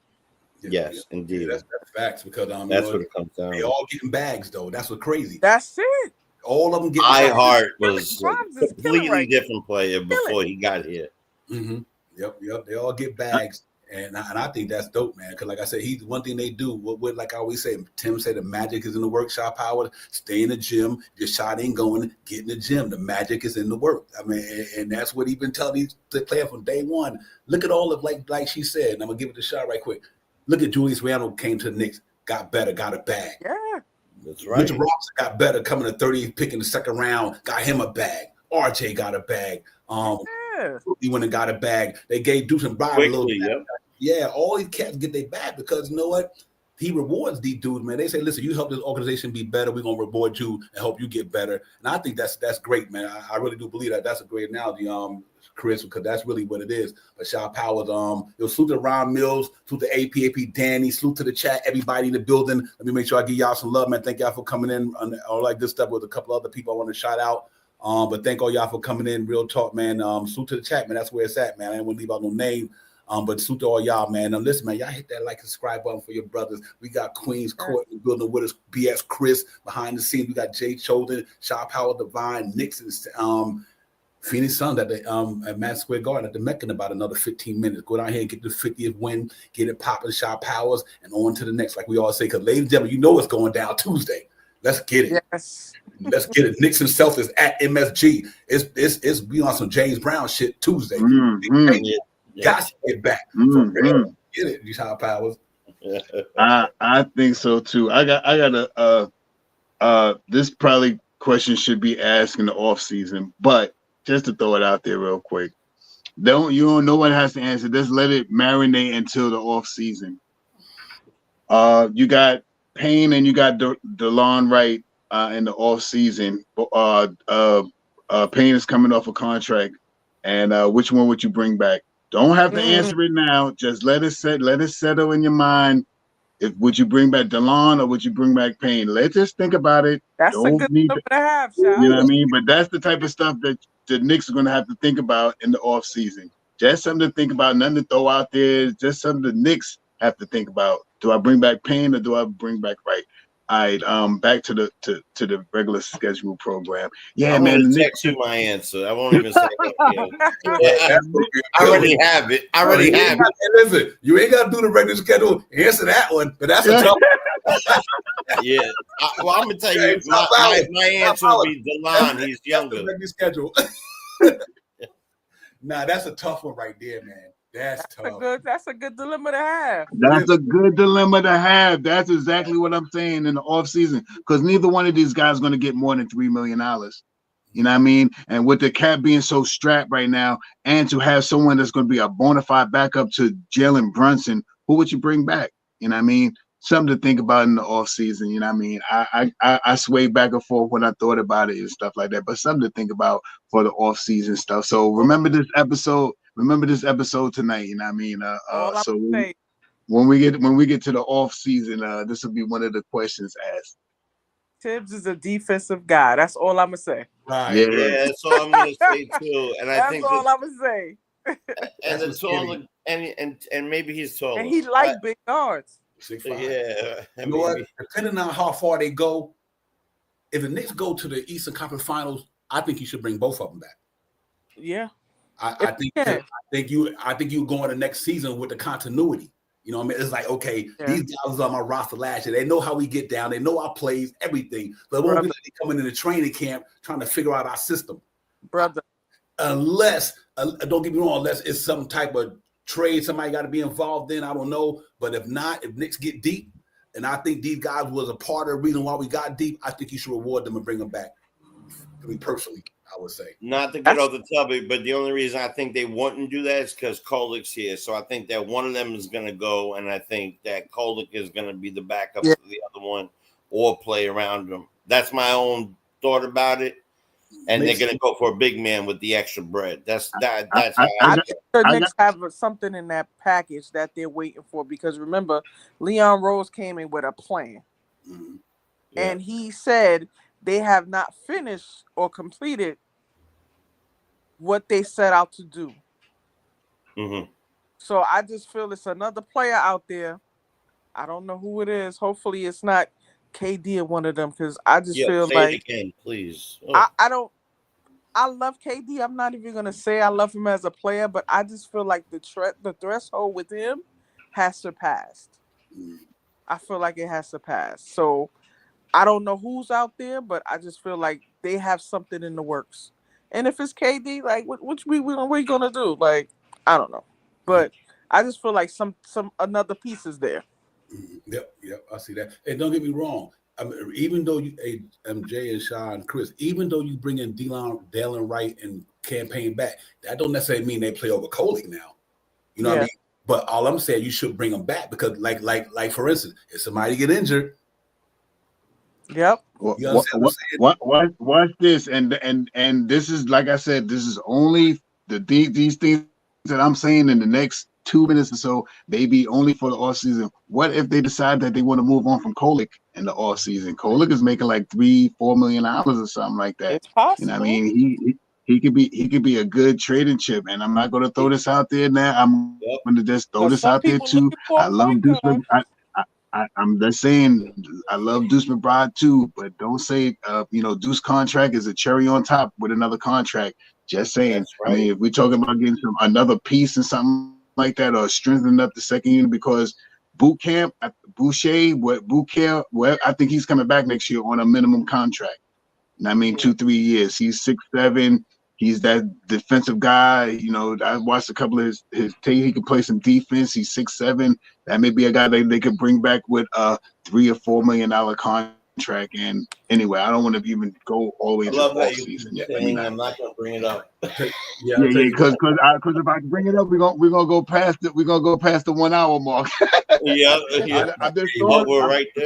Yes, indeed. That's facts, because that's what it comes down. They all getting bags, though. That's what crazy. That's it. All of them getting. Iheart was a completely different player before he got here. Mm-hmm. Yep. They all get bags, and I think that's dope, man. Because like I said, one thing they do. What like I always say, Tim said, the magic is in the workshop. Power, stay in the gym. If your shot ain't going, get in the gym. The magic is in the work. I mean, and that's what he's been telling these players from day one. Look at all of like she said, and I'm gonna give it a shot right quick. Look at Julius Randle, came to the Knicks, got better, got a bag. Yeah, that's right. Mitchell Robinson got better, coming to 30th pick in the second round, got him a bag. RJ got a bag. He went and got a bag. They gave Deuce and Brian a little bit. Yep. Yeah, all these cats get their bag, because you know what? He rewards these dudes, man. They say, listen, you help this organization be better, we're going to reward you and help you get better. And I think that's great, man. I really do believe that. That's a great analogy, Chris, because that's really what it is. But Shaw Powers, salute to Ron Mills, salute to AP Danny, salute to the chat, everybody in the building. Let me make sure I give y'all some love, man. Thank y'all for coming in on all like this stuff with a couple other people I want to shout out. But thank all y'all for coming in. Real talk, man. Salute to the chat, man. That's where it's at, man. I didn't want to leave out no name. But salute to all y'all, man. Now listen, man, y'all hit that like and subscribe button for your brothers. We got Queens Court in the building with us, BS Chris behind the scenes. We got Jay Choden, Shaw Power Divine, Knicks, and Phoenix Suns at Madison Square Garden at the Mecca in about another 15 minutes. Go down here and get the 50th win, get it popping, Shaw Powers, and on to the next, like we always say. Because, ladies and gentlemen, you know what's going down Tuesday. Let's get it. Yes. Let's get it. Knicks and Celtics at MSG. It's we on some James Brown shit Tuesday. Got to get back. For real. Get it, Shaw Powers. I think so too. I got this probably question should be asked in the off season, but just to throw it out there real quick. No one has to answer. Just let it marinate until the off season. You got Payne and you got DeLon Wright in the off season. Payne is coming off a contract, and which one would you bring back? Don't have to answer it now. Just let it settle in your mind. Would you bring back DeLon or would you bring back Payne? Let's just think about it. That's a good stuff to have, Shaq. You know what I mean? But that's the type of stuff that the Knicks are going to have to think about in the off season. Just something to think about, nothing to throw out there. Just something the Knicks have to think about. Do I bring back Payne or do I bring back Wright? All right, back to the regular schedule program. Yeah, I'm man. gonna The Knicks, text you my answer. I won't even say it. I already have it. I already have it. Hey, listen, you ain't got to do the regular schedule. Answer that one, but that's a tough one. Yeah. Well, I'm gonna tell you, my answer will be Delon. He's younger. That's the regular schedule. Nah, that's a tough one right there, man. That's tough. That's a good dilemma to have. That's a good dilemma to have. That's exactly what I'm saying in the offseason, because neither one of these guys is going to get more than $3 million. You know what I mean? And with the cap being so strapped right now, and to have someone that's going to be a bona fide backup to Jalen Brunson, who would you bring back? You know what I mean? Something to think about in the offseason. You know what I mean? I sway back and forth when I thought about it and stuff like that, but something to think about for the offseason stuff. So remember this episode. Remember this episode tonight. You know what I mean? So when we get to the off season, this will be one of the questions asked. Tibbs is a defensive guy. That's all I'm gonna say. Right. Yeah, that's all I'm gonna say too. And I think that's all I'm gonna say. And the taller, and maybe he's taller. And he like big guards. 6'5". Yeah. You know what? Depending on how far they go, if the Knicks go to the Eastern Conference Finals, I think you should bring both of them back. Yeah. I think you go into next season with the continuity. You know what I mean? It's like, okay, these guys are on my roster last year. They know how we get down. They know our plays, everything. But it won't be like they coming into training camp trying to figure out our system. Brother. Unless, don't get me wrong, unless it's some type of trade somebody got to be involved in, I don't know. But if not, if Knicks get deep, and I think these guys was a part of the reason why we got deep, I think you should reward them and bring them back. I mean, personally, I would say. Not to get off the topic, but the only reason I think they wouldn't do that is because Kolick's here. So I think that one of them is going to go, and I think that Kolick is going to be the backup to the other one or play around him. That's my own thought about it. And they're going to go for a big man with the extra bread. That's how I think the Knicks have something in that package that they're waiting for, because remember, Leon Rose came in with a plan. Mm-hmm. And he said they have not finished or completed what they set out to do. Mm-hmm. So I just feel it's another player out there. I don't know who it is. Hopefully it's not KD or one of them, because I just feel say like it again, please. Oh. I love KD. I'm not even gonna say I love him as a player, but I just feel like the threshold with him has surpassed. I feel like it has surpassed. So I don't know who's out there, but I just feel like they have something in the works. And if it's KD, like what are we gonna do? Like, I don't know. But I just feel like some another piece is there. Yep, I see that. And don't get me wrong. I mean, even though you, MJ and Sean, Chris, even though you bring in Dalen Wright and campaign back, that don't necessarily mean they play over Kolick now. You know what I mean? But all I'm saying, you should bring them back, because, like for instance, if somebody get injured. Yep. Watch this, and this is, like I said, this is only these things that I'm saying in the next 2 minutes or so, maybe only for the off season. What if they decide that they want to move on from Kolick in the off season? Kolick is making like $3-4 million or something like that. It's possible. You know what I mean? He could be a good trading chip, and I'm not going to throw this out there now. I'm going to just throw this out there too. I love Deuce. I'm just saying I love Deuce McBride too, but don't say Deuce contract is a cherry on top with another contract. Just saying. Right. I mean, if we're talking about getting another piece and something like that, or strengthening up the second unit, because Boucher, I think he's coming back next year on a minimum contract. And I mean, 2-3 years. He's 6'7". He's that defensive guy. You know, I watched a couple of his tape. He can play some defense. He's 6'7". That may be a guy they could bring back with a $3 or $4 million contract. And anyway, I don't want to even go all the way into the off season yet. I'm not going to bring it up. Because if I bring it up, we're gonna go past it. We're gonna go past the 1 hour mark. I'm just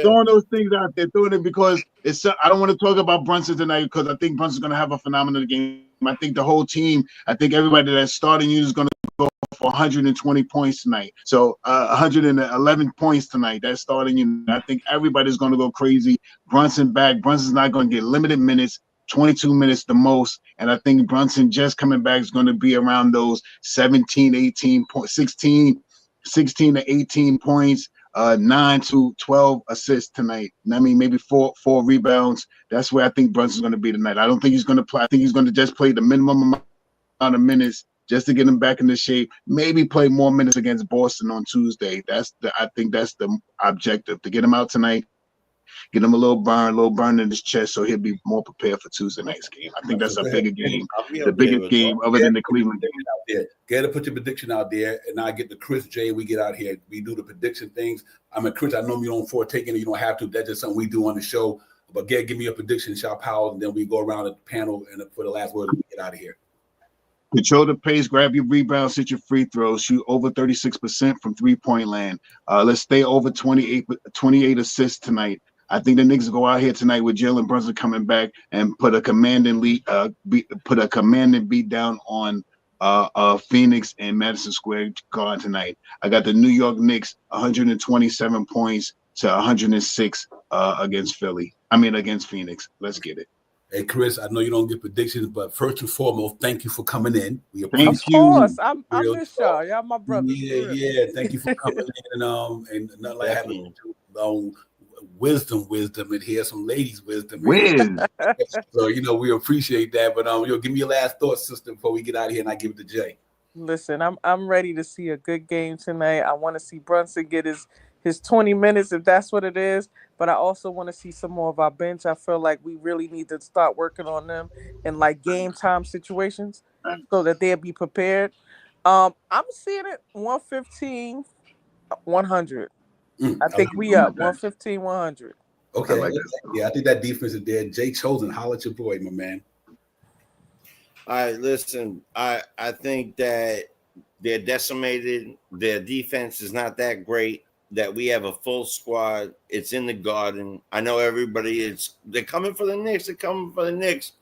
throwing those things out there, throwing it because it's. I don't want to talk about Brunson tonight, because I think Brunson's gonna have a phenomenal game. I think the whole team. I think everybody that's starting you is gonna go for 120 points tonight. So 111 points tonight. That's starting you. I think everybody's gonna go crazy. Brunson back. Brunson's not gonna get limited minutes. 22 minutes the most. And I think Brunson just coming back is going to be around those 17, 18 points, 16 to 18 points, 9 to 12 assists tonight. And I mean, maybe four rebounds. That's where I think Brunson's going to be tonight. I don't think he's going to play. I think he's going to just play the minimum amount of minutes just to get him back into shape. Maybe play more minutes against Boston on Tuesday. I think that's the objective, to get him out tonight, get him a little burn in his chest, so he'll be more prepared for Tuesday night's game. I think that's a bigger game, the biggest game other than the Cleveland game. Out there. Get to put your prediction out there, and I get the Chris J. We get out here. We do the prediction things. I mean, Chris, I know you don't foretake it. You don't have to. That's just something we do on the show. But give me a prediction, Shop Powell, and then we go around the panel and for the last word, we get out of here. Control the pace, grab your rebounds, hit your free throws, shoot over 36% from three-point land. Let's stay over 28 assists tonight. I think the Knicks go out here tonight with Jalen Brunson coming back and put a commanding beat down on Phoenix and Madison Square Garden tonight. I got the New York Knicks 127 points to 106 against Phoenix. Let's get it. Hey, Chris, I know you don't get predictions, but first and foremost, thank you for coming in. We appreciate Of course, I miss y'all. Y'all my brothers. Yeah. Thank you for coming in, and nothing like having wisdom, and hear some ladies' wisdom. So we appreciate that. But give me your last thoughts, sister, before we get out of here, and I give it to Jay. Listen, I'm ready to see a good game tonight. I want to see Brunson get his 20 minutes, if that's what it is. But I also want to see some more of our bench. I feel like we really need to start working on them in like game time situations so that they'll be prepared. I'm seeing it 115, 100. I think we up 115, 100. Okay. I think that defense is there. Jay Chosen, holla at your boy, my man. All right, listen, I think that they're decimated. Their defense is not that great. That we have a full squad. It's in the Garden. I know they're coming for the Knicks. They're coming for the Knicks.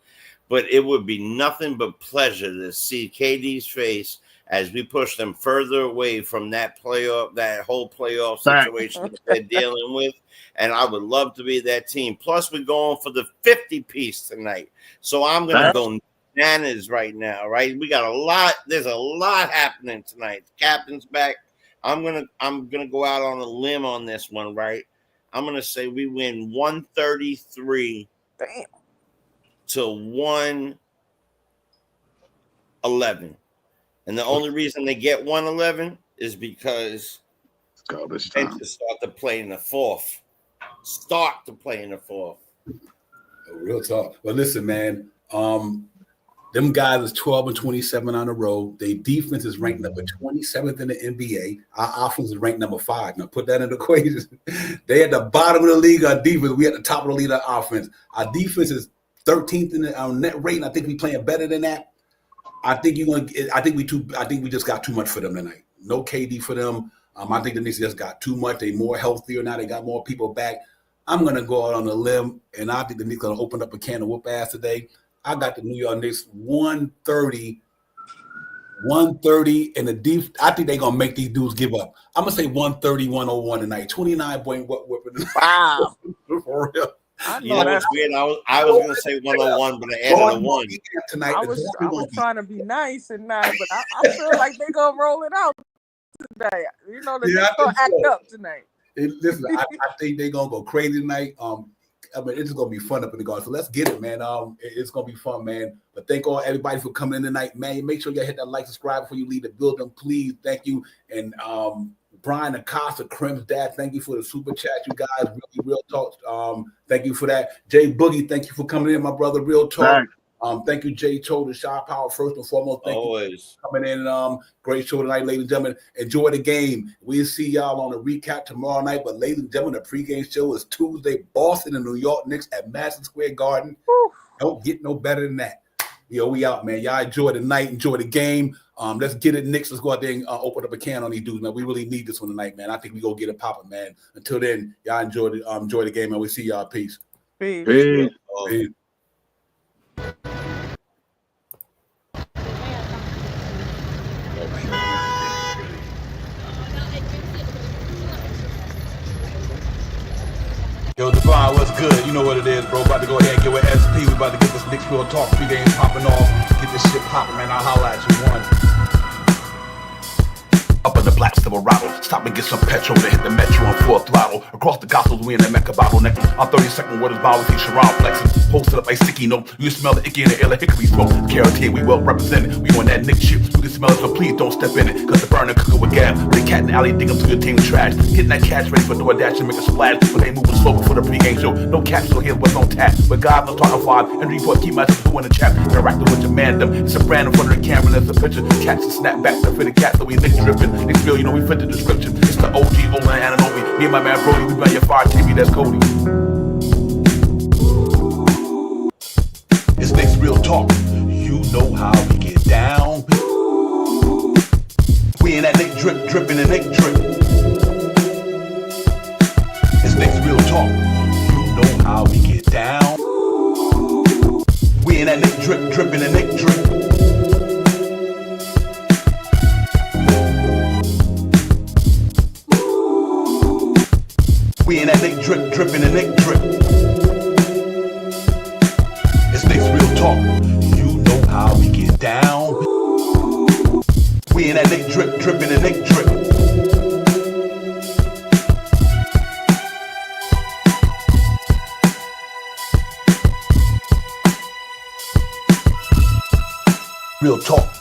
But it would be nothing but pleasure to see KD's face as we push them further away from that whole playoff situation that they're dealing with. And I would love to be that team. Plus, we're going for the 50-piece tonight. So I'm going to go bananas right now, right? We got a lot. There's a lot happening tonight. The captain's back. I'm gonna go out on a limb on this one, right? I'm gonna say we win 133 to 111. And the only reason they get 111 is because they just start to play in the fourth. Real talk. Well, listen, man. Them guys is 12 and 27 on the road. Their defense is ranked number 27th in the NBA. Our offense is ranked number 5. Now put that in the equation. They at the bottom of the league on defense. We at the top of the league on offense. Our defense is 13th in the net rating. I think we playing better than that. I think we just got too much for them tonight. No KD for them. I think the Knicks just got too much. They more healthier now. They got more people back. I'm gonna go out on a limb, and I think the Knicks gonna open up a can of whoop ass today. I got the New York Knicks 130, and I think they're going to make these dudes give up. I'm going to say 130, 101 tonight. 29 point whipping. Wow. For real. You know what's weird? I was going to say 101, but I added a 1. Tonight, I was trying to be nice and nice, but I feel like they're going to roll it out today. They're going to act up tonight. Listen, I think they're going to go crazy tonight. It's just gonna be fun up in the Garden. So let's get it, man. It's gonna be fun, man. But thank everybody for coming in tonight, man. Make sure you hit that like, subscribe before you leave the building, please. Thank you. And Brian Acosta, Crim's dad, thank you for the super chat, you guys. Really, real talk. Thank you for that. Jay Boogie, thank you for coming in, my brother. Real talk. Thank you, Jay Cho, the Shot Power. First and foremost, thank you for coming in. Great show tonight, ladies and gentlemen. Enjoy the game. We'll see y'all on the recap tomorrow night. But ladies and gentlemen, the pregame show is Tuesday. Boston and New York Knicks at Madison Square Garden. Don't get no better than that. We out, man. Y'all enjoy the night, enjoy the game. Let's get it, Knicks. Let's go out there and open up a can on these dudes, man. We really need this one tonight, man. I think we go get it popping, man. Until then, y'all enjoy the game, and we see y'all. Peace. Peace. Peace. Yo, Devon, what's good? You know what it is, bro. About to go ahead and get with SP. We about to get this Knicks Real Talk pregame popping off. Get this shit popping, man. I'll holla at you one. Up in the black Silverado, stop and get some petrol to hit the metro on full throttle. Across the Gospels, we in the Mecca bottleneck. On 32nd, what is bound with Sharon flexing. Posted up like sticky note. You smell the icky in the air like hickory smoke. Carrot here, we well represented. We on that Nick shit. You can smell it, so please don't step in it. Cause the burner cooking with gas. The cat in the alley dig up to your team trash. Getting that cash ready for DoorDash and make a splash. But they moving slow before the pregame show. No capsule here, what's on tap. But God, no talking five. And report, keep myself who in the chat. Interacting with your mandem. It's a brand in front of the camera, that's a picture. Catch and snap back to fit the cat, so we Nick dripping. Nick feel, you know, we fit the description. It's the OG, Ola and Ananobi. Me and my man Brody, we run your fire TV, that's Cody. It's Nick's Real Talk. You know how we get down. We in that Nick drip, dripping and Nick drip. It's Nick's Real Talk. You know how we get down. We in that Nick drip, dripping and Nick drip. We in that Nick drip, dripping and Nick drip. It's Nick's Real Talk. You know how we get down. We in that Nick drip, dripping and Nick drip. Real Talk.